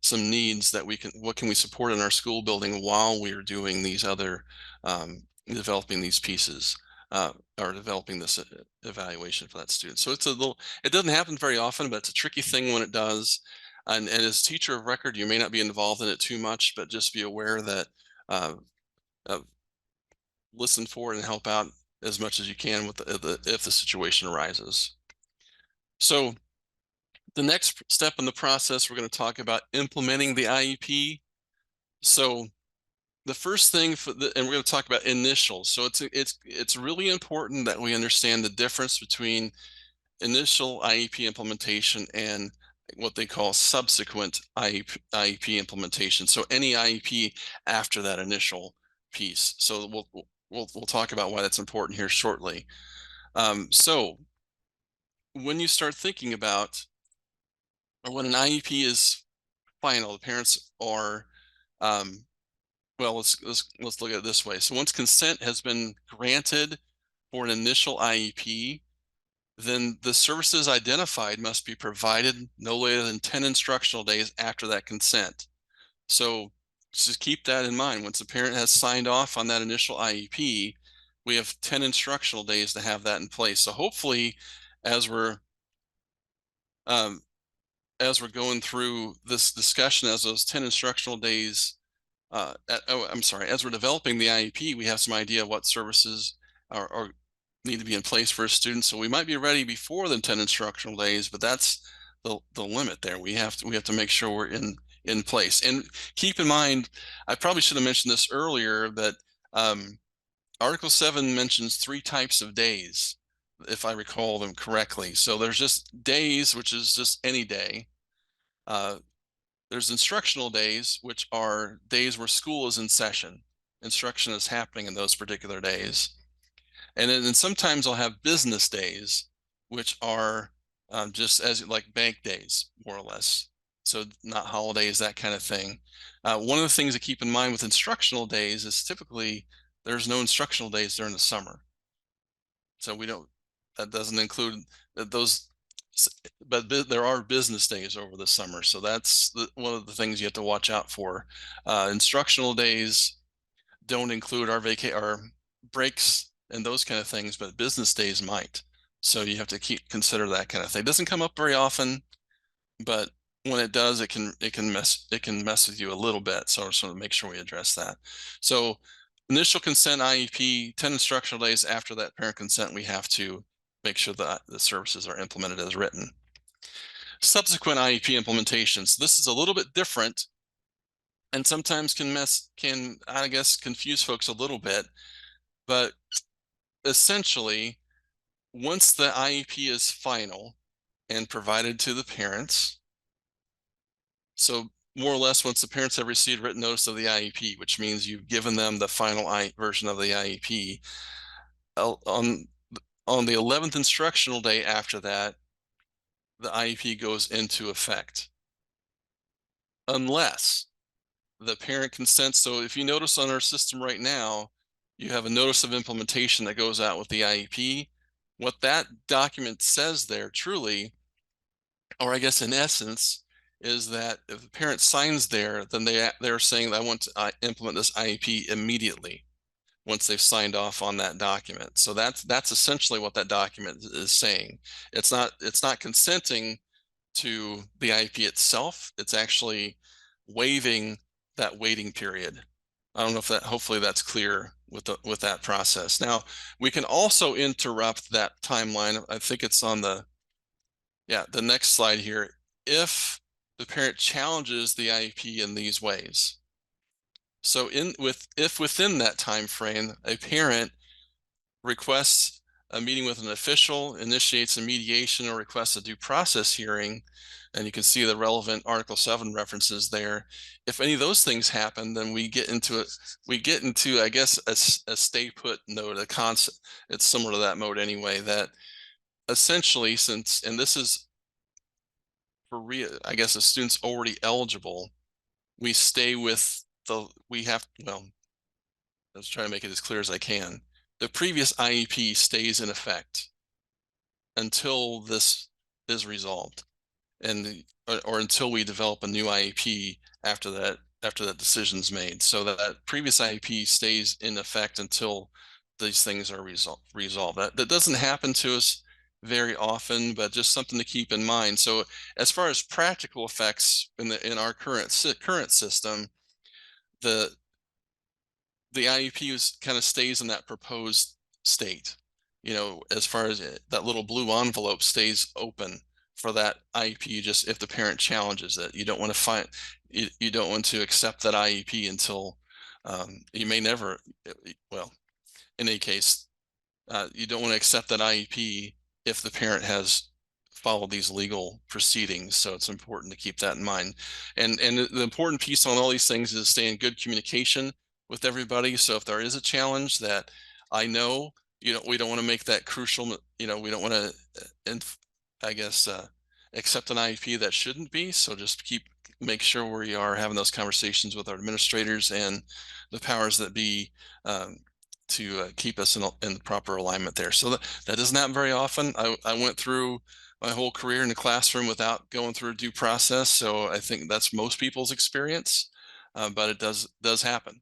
Speaker 2: some needs that what can we support in our school building while we're doing these other, developing these pieces, or developing this evaluation for that student. So it doesn't happen very often, but it's a tricky thing when it does. And as teacher of record, you may not be involved in it too much, but just be aware that, uh, listen for it and help out as much as you can with if the situation arises. So the next step in the process, we're going to talk about implementing the IEP. So the first thing and we're going to talk about initials. So it's really important that we understand the difference between initial IEP implementation and what they call subsequent IEP implementation. So any IEP after that initial piece. So we'll talk about why that's important here shortly. So when you start thinking about, or when an IEP is final, the parents are, well, let's look at it this way. So once consent has been granted for an initial IEP, then the services identified must be provided no later than 10 instructional days after that consent. So just keep that in mind. Once a parent has signed off on that initial IEP, we have 10 instructional days to have that in place. So hopefully, as we're um, going through this discussion, as those 10 instructional days, as we're developing the IEP, we have some idea of what services are need to be in place for a student. So we might be ready before the 10 instructional days, but that's the limit there. We have to make sure we're in place. And keep in mind, I probably should have mentioned this earlier, that Article 7 mentions 3 types of days, if I recall them correctly. So there's just days, which is just any day. There's instructional days, which are days where school is in session. Instruction is happening in those particular days. And then sometimes I'll have business days, which are just as like bank days, more or less. So not holidays, that kind of thing. One of the things to keep in mind with instructional days is typically there's no instructional days during the summer. So that doesn't include those, but there are business days over the summer. So that's one of the things you have to watch out for. Instructional days don't include our breaks and those kind of things, but business days might. So you have to consider that kind of thing. It doesn't come up very often, but when it does, it can mess with you a little bit. So I just want to make sure we address that. So initial consent IEP, 10 instructional days after that parent consent, we have to make sure that the services are implemented as written. Subsequent IEP implementations. This is a little bit different and sometimes can I guess confuse folks a little bit, but essentially, once the IEP is final and provided to the parents, so more or less once the parents have received written notice of the IEP, which means you've given them the final version of the IEP, on the 11th instructional day after that, the IEP goes into effect. Unless the parent consents. So if you notice on our system right now, you have a notice of implementation that goes out with the IEP. What that document says there truly, or I guess in essence, is that if the parent signs there, then they're saying that I want to implement this IEP immediately once they've signed off on that document. So that's essentially what that document is saying. It's not consenting to the IEP itself. It's actually waiving that waiting period. I don't know if hopefully that's clear with that process. Now, we can also interrupt that timeline. I think it's on the next slide here. If the parent challenges the IEP in these ways. So if within that time frame, a parent requests a meeting with an official, initiates a mediation, or requests a due process hearing, and you can see the relevant Article 7 references there. If any of those things happen, then we get into, I guess, a stay put mode, a concept. It's similar to that mode anyway, that essentially, and this is for real, I guess, a student's already eligible, we stay with I was trying to make it as clear as I can. The previous IEP stays in effect until this is resolved, or until we develop a new IEP after that decision's made. So that previous IEP stays in effect until these things are resolved. That doesn't happen to us very often, but just something to keep in mind. So as far as practical effects in our current system, the IEP kind of stays in that proposed state. As far as that little blue envelope stays open for that IEP, just if the parent challenges it. You don't want to accept that IEP until you may never, well, in any case, you don't want to accept that IEP if the parent has followed these legal proceedings. So it's important to keep that in mind. And the important piece on all these things is stay in good communication with everybody. So if there is a challenge that I know, we don't want to make that crucial, we don't want to, I guess, accept an IEP that shouldn't be. So just make sure we are having those conversations with our administrators and the powers that be, to keep us in the proper alignment there. So that doesn't happen very often. I went through my whole career in the classroom without going through a due process. So I think that's most people's experience. but it does happen.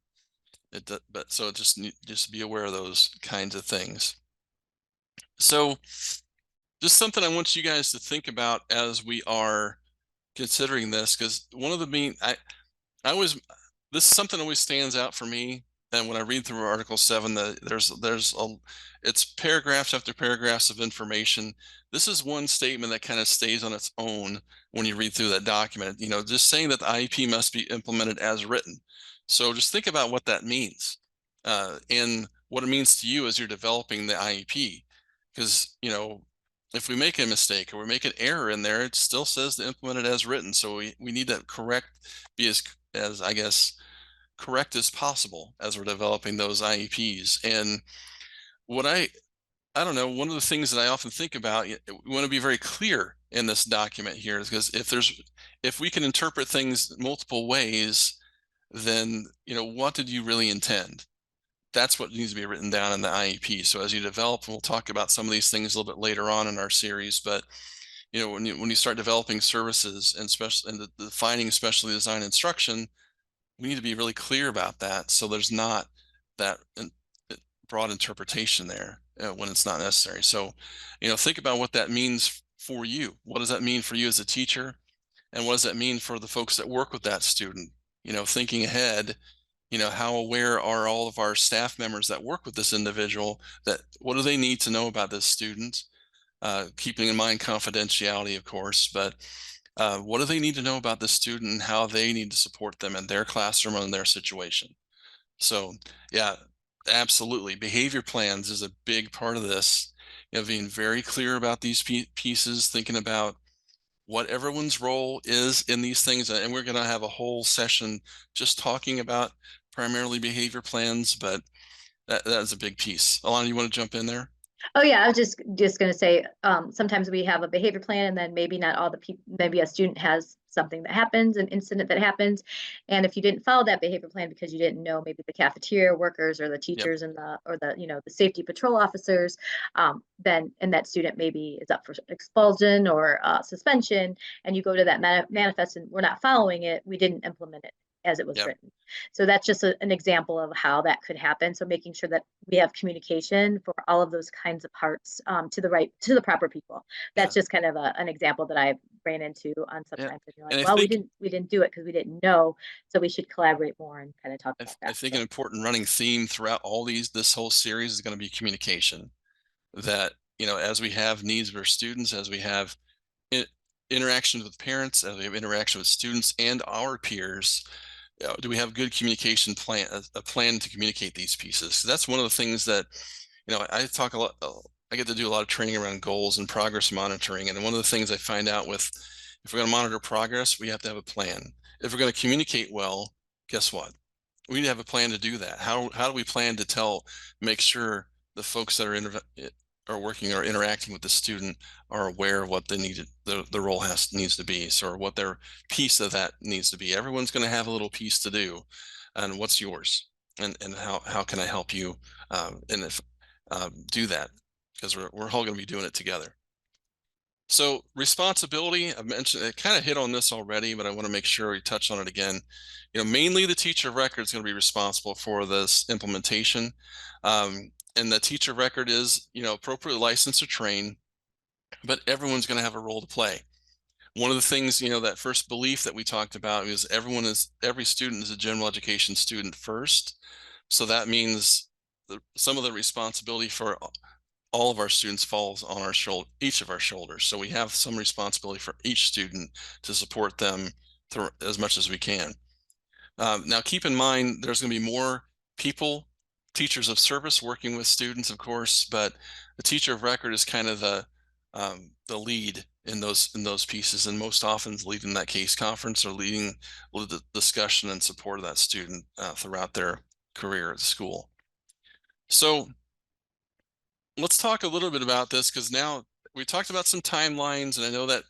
Speaker 2: But so just be aware of those kinds of things. So just something I want you guys to think about as we are considering this, because one of the main I always, this is something that always stands out for me. And when I read through Article 7, it's paragraphs after paragraphs of information. This is one statement that kind of stays on its own when you read through that document. You know, just saying that the IEP must be implemented as written. So just think about what that means, and what it means to you as you're developing the IEP. Because, you know, if we make a mistake or we make an error in there, it still says to implement it as written. So we need to be as I guess correct as possible as we're developing those IEPs. And what I don't know, one of the things that I often think about, we want to be very clear in this document here, because if we can interpret things multiple ways, then, you know, what did you really intend? That's what needs to be written down in the IEP. So as you develop, we'll talk about some of these things a little bit later on in our series, but you know, when you start developing services and defining specially designed instruction, we need to be really clear about that, so there's not that broad interpretation there when it's not necessary. So, you know, think about what that means for you. What does that mean for you as a teacher? And what does that mean for the folks that work with that student? You know, thinking ahead, you know, how aware are all of our staff members that work with this individual, that what do they need to know about this student? Keeping in mind confidentiality, of course, but what do they need to know about the student and how they need to support them in their classroom and their situation? So yeah, absolutely. Behavior plans is a big part of this. You know, being very clear about these pieces, thinking about what everyone's role is in these things. And we're going to have a whole session just talking about primarily behavior plans, but that is a big piece. Alana, you want to jump in there?
Speaker 1: Oh yeah, I was just going to say, sometimes we have a behavior plan, and then maybe not all the people. Maybe a student has something that happens, an incident that happens, and if you didn't follow that behavior plan because you didn't know maybe the cafeteria workers or the
Speaker 2: Yep,
Speaker 1: teachers and the safety patrol officers, then and that student maybe is up for expulsion or suspension, and you go to that manifest and we're not following it, we didn't implement it as it was
Speaker 2: yep,
Speaker 1: written. So that's just an example of how that could happen. So making sure that we have communication for all of those kinds of parts, to the proper people.
Speaker 2: yeah,
Speaker 1: That's just kind of an example that I ran into on
Speaker 2: yeah.
Speaker 1: sometimes. And you're like,
Speaker 2: And
Speaker 1: well, we didn't do it because we didn't know. So we should collaborate more and kind of talk about
Speaker 2: I
Speaker 1: that.
Speaker 2: think an
Speaker 1: So.
Speaker 2: important running theme throughout this whole series is going to be communication. That, you know, as we have needs of our students, as we have in, interactions with parents, as we have interaction with students and our peers, do we have good communication plan, a plan to communicate these pieces? So that's one of the things that, you know, I talk a lot. I get to do a lot of training around goals and progress monitoring. And one of the things I find out with, if we're going to monitor progress, we have to have a plan. If we're going to communicate well, guess what? We need to have a plan to do that. How do we plan to make sure the folks that are working or interacting with the student are aware of what they needed, the role needs to be, so, or what their piece of that needs to be. Everyone's going to have a little piece to do, and what's yours, and how can I help you, and if do that, because we're all going to be doing it together. So responsibility, I mentioned, it kind of hit on this already, but I want to make sure we touch on it again. You know, mainly the teacher of record is going to be responsible for this implementation. And the teacher of record is, you know, appropriately licensed or trained, but everyone's going to have a role to play. One of the things, you know, that first belief that we talked about is every student is a general education student first. So that means some of the responsibility for all of our students falls on each of our shoulders. So we have some responsibility for each student to support them through as much as we can. Now, keep in mind, there's going to be more people, teachers of service working with students, of course, but the teacher of record is kind of the lead in those pieces, and most often leading that case conference or leading the discussion and support of that student throughout their career at the school. So let's talk a little bit about this, because now we talked about some timelines, and I know that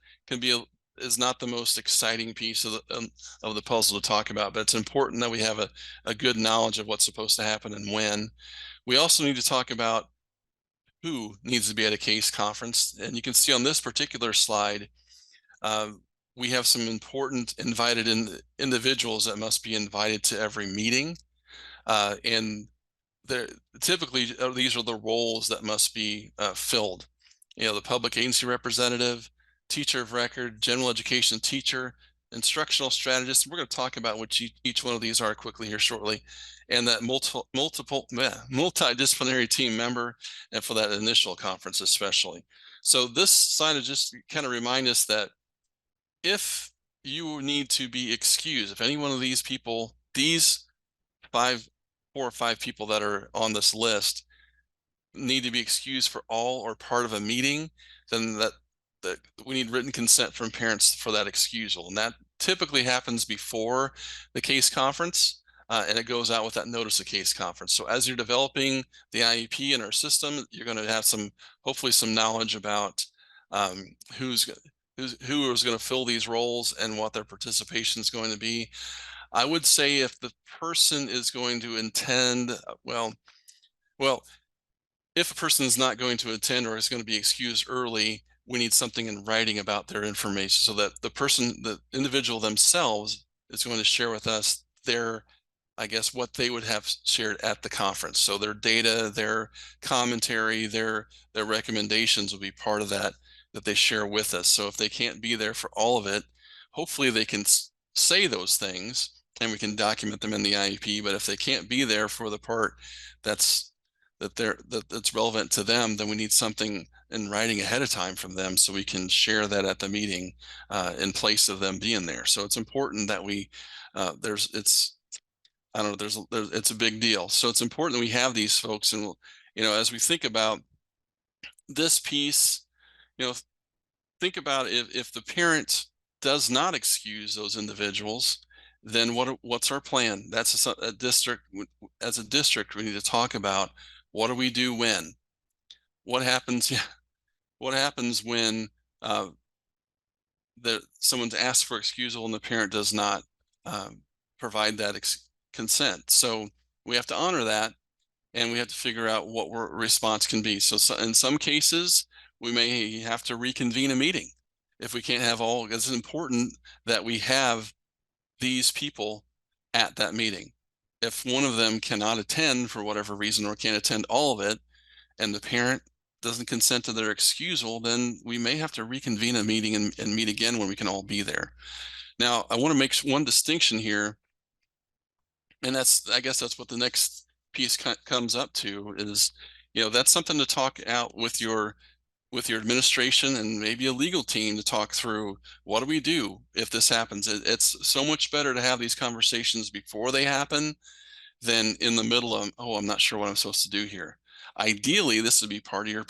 Speaker 2: is not the most exciting piece of the puzzle to talk about, but it's important that we have a good knowledge of what's supposed to happen and when. We also need to talk about who needs to be at a case conference, and you can see on this particular slide, we have some important invited individuals that must be invited to every meeting. And typically these are the roles that must be filled. The public agency representative, teacher of record, general education teacher, instructional strategist. We're going to talk about what each one of these are quickly here shortly, and that multidisciplinary team member, and for that initial conference especially. So this slide is just kind of remind us that if you need to be excused, if any one of these people, these 4 or 5 people that are on this list need to be excused for all or part of a meeting, then that we need written consent from parents for that excusal. And that typically happens before the case conference, and it goes out with that notice of case conference. So as you're developing the IEP in our system, you're going to have hopefully some knowledge about who is going to fill these roles and what their participation is going to be. I would say if the person is going to attend, well, if a person is not going to attend or is going to be excused early, we need something in writing about their information so that the individual themselves is going to share with us what they would have shared at the conference. So their data, their commentary, their recommendations will be part of that they share with us. So if they can't be there for all of it, hopefully they can say those things and we can document them in the IEP. But if they can't be there for the part that's relevant to them, then we need something in writing ahead of time from them so we can share that at the meeting in place of them being there. So it's important that it's a big deal. So it's important that we have these folks. And, as we think about this piece, think about if the parent does not excuse those individuals, then what's our plan? That's a district. As a district, we need to talk about what do we do when? What happens? What happens when someone's asked for excusal and the parent does not provide that consent? So we have to honor that, and we have to figure out what our response can be. So in some cases, we may have to reconvene a meeting if we can't have all. It's important that we have these people at that meeting. If one of them cannot attend for whatever reason or can't attend all of it, and the parent doesn't consent to their excusal, then we may have to reconvene a meeting and meet again when we can all be there. Now, I want to make one distinction here, and I guess that's what the next piece comes up to is, that's something to talk out with your administration and maybe a legal team to talk through what do we do if this happens. It's so much better to have these conversations before they happen than in the middle of, oh, I'm not sure what I'm supposed to do here. Ideally, this would be part of your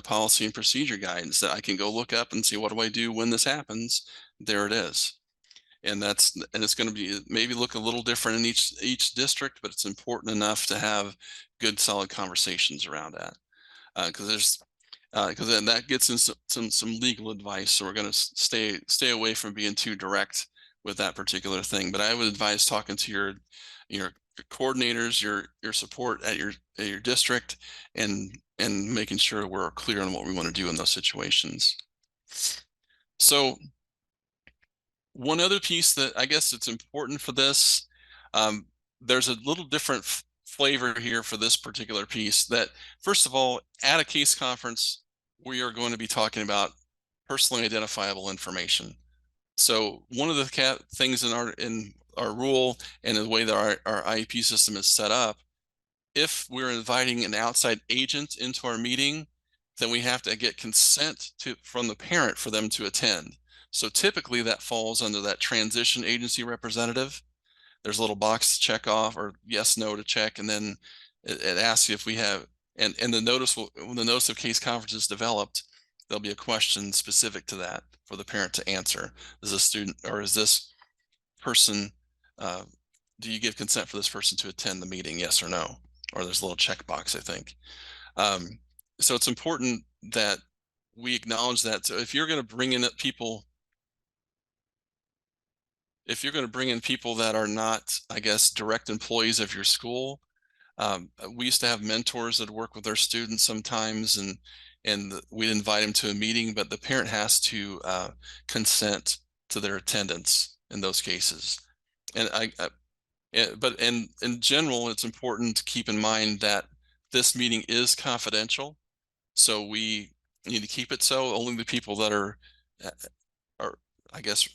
Speaker 2: policy and procedure guidance that I can go look up and see what do I do when this happens. There it is. And it's going to be maybe look a little different in each district, but it's important enough to have good, solid conversations around that. Because then that gets in some legal advice. So we're going to stay away from being too direct with that particular thing. But I would advise talking to your coordinators, your support at your district, and making sure we're clear on what we want to do in those situations. So one other piece that I guess it's important for this, there's a little different flavor here for this particular piece. That first of all, at a case conference, we are going to be talking about personally identifiable information. So one of the things in our rule and the way that our IEP system is set up, if we're inviting an outside agent into our meeting, then we have to get consent from the parent for them to attend. So typically that falls under that transition agency representative. There's a little box to check off or yes, no to check. And then it asks you if we have, and when the notice of case conference is developed, there'll be a question specific to that for the parent to answer. Is this student or is this person, do you give consent for this person to attend the meeting? Yes or no? Or there's a little checkbox, I think. So it's important that we acknowledge that. So if you're going to bring in people, that are not, I guess, direct employees of your school, we used to have mentors that work with our students sometimes, and we'd invite them to a meeting, but the parent has to consent to their attendance in those cases. And but in general, it's important to keep in mind that this meeting is confidential. So we need to keep it so. Only the people that are I guess,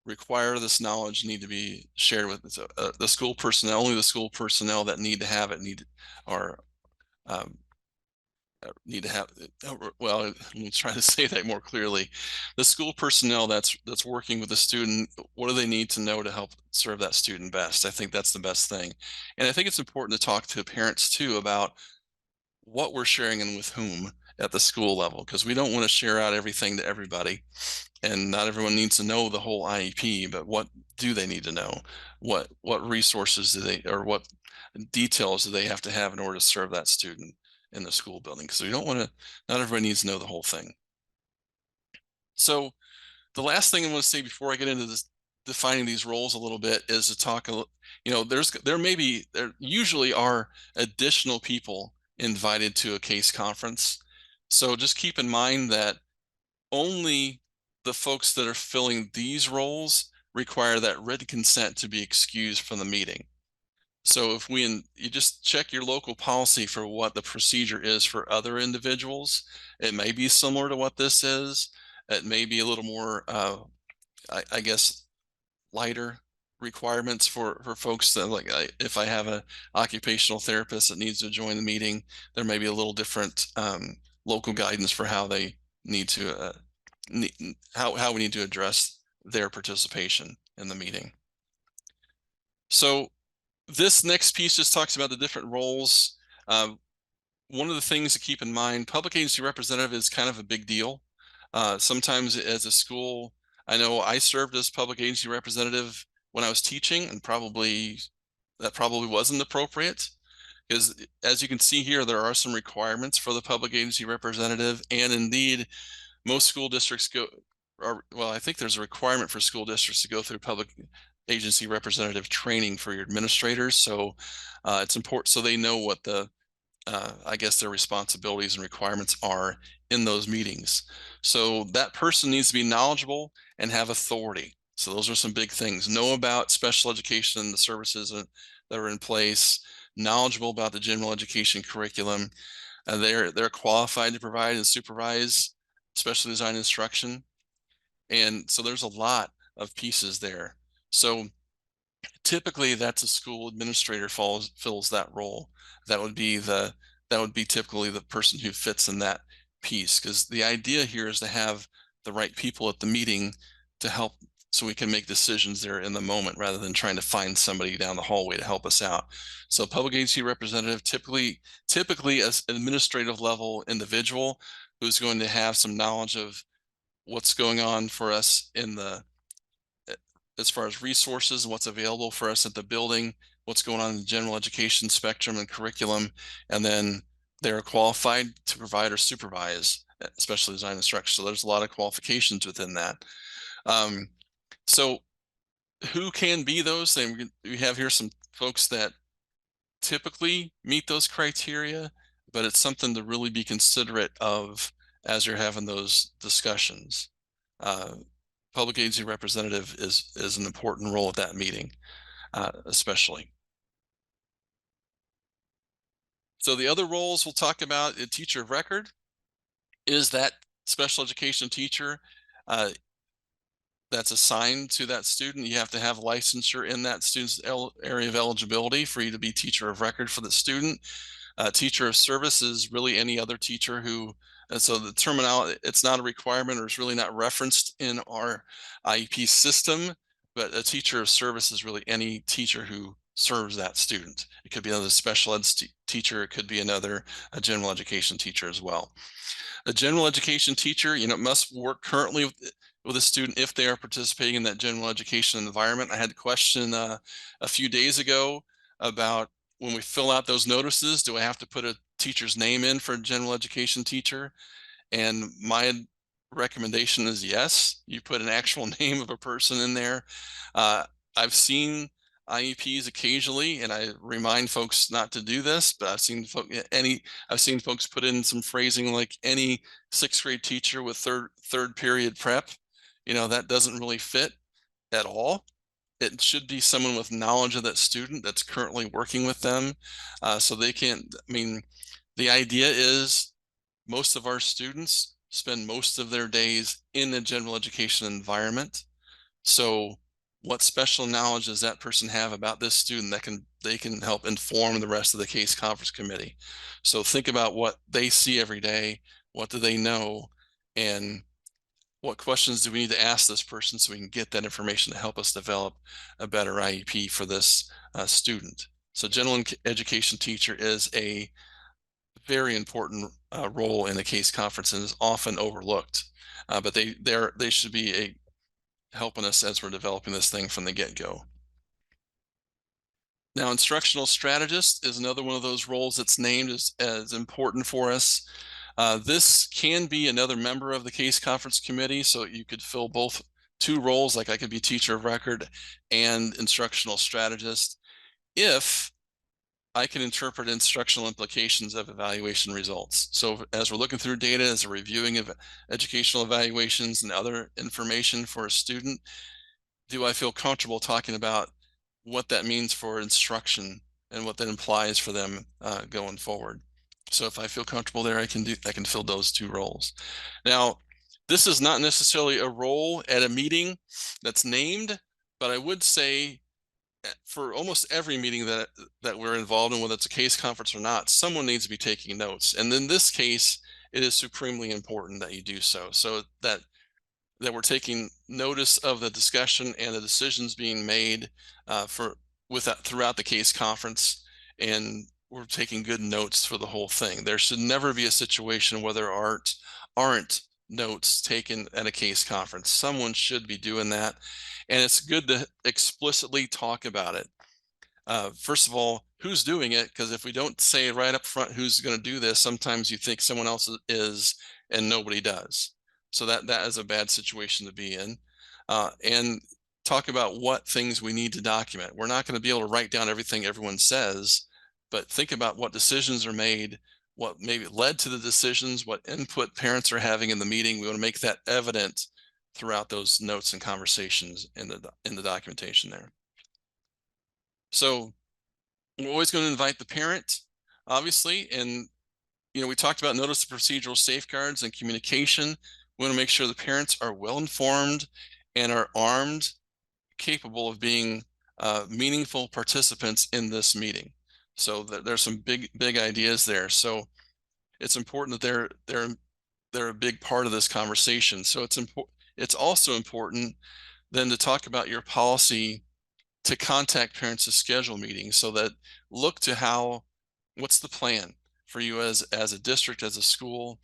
Speaker 2: require this knowledge need to be shared with the school personnel. Only the school personnel that need to have it are need to have well, let me try to say that more clearly. The school personnel that's working with the student, what do they need to know to help serve that student best? I think that's the best thing. And I think it's important to talk to parents too about what we're sharing and with whom at the school level, because we don't want to share out everything to everybody, and not everyone needs to know the whole IEP, but what do they need to know? What resources do they, or what details do they have to have in order to serve that student in the school building? Because we don't want to, not everybody needs to know the whole thing. So the last thing I want to say before I get into this defining these roles a little bit is to talk, there usually are additional people invited to a case conference. So just keep in mind that only the folks that are filling these roles require that written consent to be excused from the meeting. So if you just check your local policy for what the procedure is for other individuals, it may be similar to what this is. It may be a little more, I guess, lighter requirements for folks that, like, if I have a occupational therapist that needs to join the meeting, there may be a little different local guidance for how they need to how we need to address their participation in the meeting. So this next piece just talks about the different roles. One of the things to keep in mind, public agency representative is kind of a big deal. Sometimes as a school, I know I served as public agency representative when I was teaching, and that probably wasn't appropriate, because as you can see here, there are some requirements for the public agency representative, and indeed most school districts I think there's a requirement for school districts to go through public agency representative training for your administrators. So it's important so they know what I guess their responsibilities and requirements are in those meetings. So that person needs to be knowledgeable and have authority. So those are some big things. Know about special education and the services that are in place, knowledgeable about the general education curriculum. They're qualified to provide and supervise special design instruction. And so there's a lot of pieces there. So typically that's a school administrator fills that role. That would be typically the person who fits in that piece, because the idea here is to have the right people at the meeting to help, so we can make decisions there in the moment rather than trying to find somebody down the hallway to help us out. So public agency representative, typically as administrative level individual who's going to have some knowledge of what's going on for us as far as resources and what's available for us at the building, what's going on in the general education spectrum and curriculum, and then they're qualified to provide or supervise special design instruction. So there's a lot of qualifications within that. So who can be those? We have here some folks that typically meet those criteria, but it's something to really be considerate of as you're having those discussions. Public agency representative is an important role at that meeting, especially. So the other roles we'll talk about, a teacher of record is that special education teacher that's assigned to that student. You have to have licensure in that student's area of eligibility for you to be teacher of record for the student. Teacher of service is really any other teacher who, and so the terminology, it's not a requirement, or it's really not referenced in our IEP system, but a teacher of service is really any teacher who serves that student. It could be another special ed teacher, it could be a general education teacher as well. A general education teacher, must work currently with a student if they are participating in that general education environment. I had a question a few days ago about, when we fill out those notices, do I have to put a teacher's name in for a general education teacher? And my recommendation is yes, you put an actual name of a person in there. I've seen IEPs occasionally, and I remind folks not to do this, but I've seen folks put in some phrasing like any 6th grade teacher with third period prep, that doesn't really fit at all. It should be someone with knowledge of that student that's currently working with them. So they can, the idea is most of our students spend most of their days in the general education environment. So what special knowledge does that person have about this student that they can help inform the rest of the case conference committee? So think about what they see every day, what do they know, and what questions do we need to ask this person so we can get that information to help us develop a better IEP for this student. So general education teacher is a very important role in the case conference and is often overlooked, but they should be helping us as we're developing this thing from the get-go. Now, instructional strategist is another one of those roles that's named as important for us. This can be another member of the case conference committee, so you could fill both two roles, like I could be teacher of record and instructional strategist, if I can interpret instructional implications of evaluation results. So as we're looking through data, as we're reviewing of educational evaluations and other information for a student, do I feel comfortable talking about what that means for instruction and what that implies for them going forward? So if I feel comfortable there, I can fill those two roles. Now, this is not necessarily a role at a meeting that's named, but I would say for almost every meeting that we're involved in, whether it's a case conference or not, someone needs to be taking notes. And in this case, it is supremely important that you do so, so that we're taking notice of the discussion and the decisions being made throughout the case conference, and we're taking good notes for the whole thing. There should never be a situation where there aren't notes taken at a case conference. Someone should be doing that, and it's good to explicitly talk about it. First of all, who's doing it? Because if we don't say right up front who's going to do this, sometimes you think someone else is and nobody does. So that is a bad situation to be in. And talk about what things we need to document. We're not going to be able to write down everything everyone says, but think about what decisions are made, what maybe led to the decisions, what input parents are having in the meeting. We want to make that evident throughout those notes and conversations in the documentation there. So we're always going to invite the parent, obviously, and we talked about notice of procedural safeguards and communication. We want to make sure the parents are well informed and are armed, capable of being meaningful participants in this meeting. So there's some big ideas there. So it's important that they're a big part of this conversation. So it's also important then to talk about your policy to contact parents to schedule meetings, so that look to what's the plan for you as a district, as a school,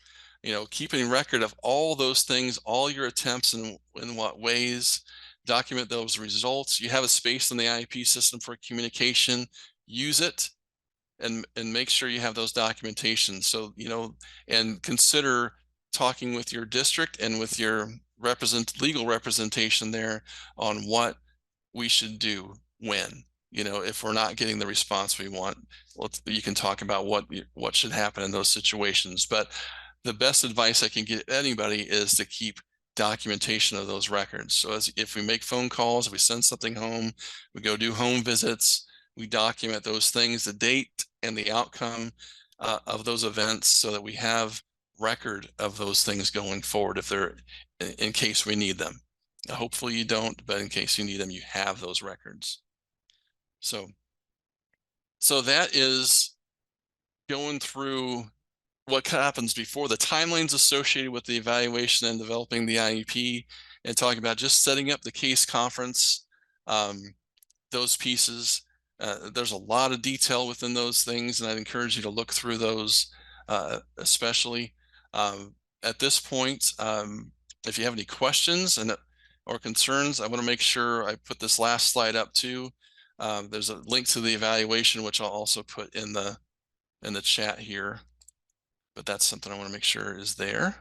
Speaker 2: keeping record of all those things, all your attempts and in what ways, document those results. You have a space in the IEP system for communication, use it and make sure you have those documentations. So, and consider talking with your district and with your legal representation there on what we should do when, if we're not getting the response we want. You can talk about what should happen in those situations. But the best advice I can give anybody is to keep documentation of those records. So if we make phone calls, if we send something home, we go do home visits, we document those things, the date and the outcome of those events, so that we have record of those things going forward if they're in case we need them. Hopefully you don't, but in case you need them, you have those records. So that is going through what happens before, the timelines associated with the evaluation and developing the IEP, and talking about just setting up the case conference, those pieces. There's a lot of detail within those things, and I'd encourage you to look through those, especially. At this point, if you have any questions or concerns, I want to make sure I put this last slide up too. There's a link to the evaluation, which I'll also put in the chat here, but that's something I want to make sure is there.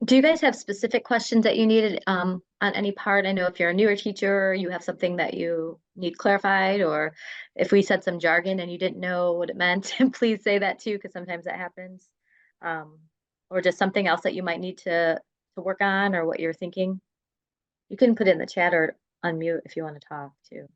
Speaker 1: Do you guys have specific questions that you needed on any part? I know if you're a newer teacher, you have something that you need clarified, or if we said some jargon and you didn't know what it meant, please say that too, because sometimes that happens. Or just something else that you might need to work on, or what you're thinking. You can put it in the chat or unmute if you want to talk too.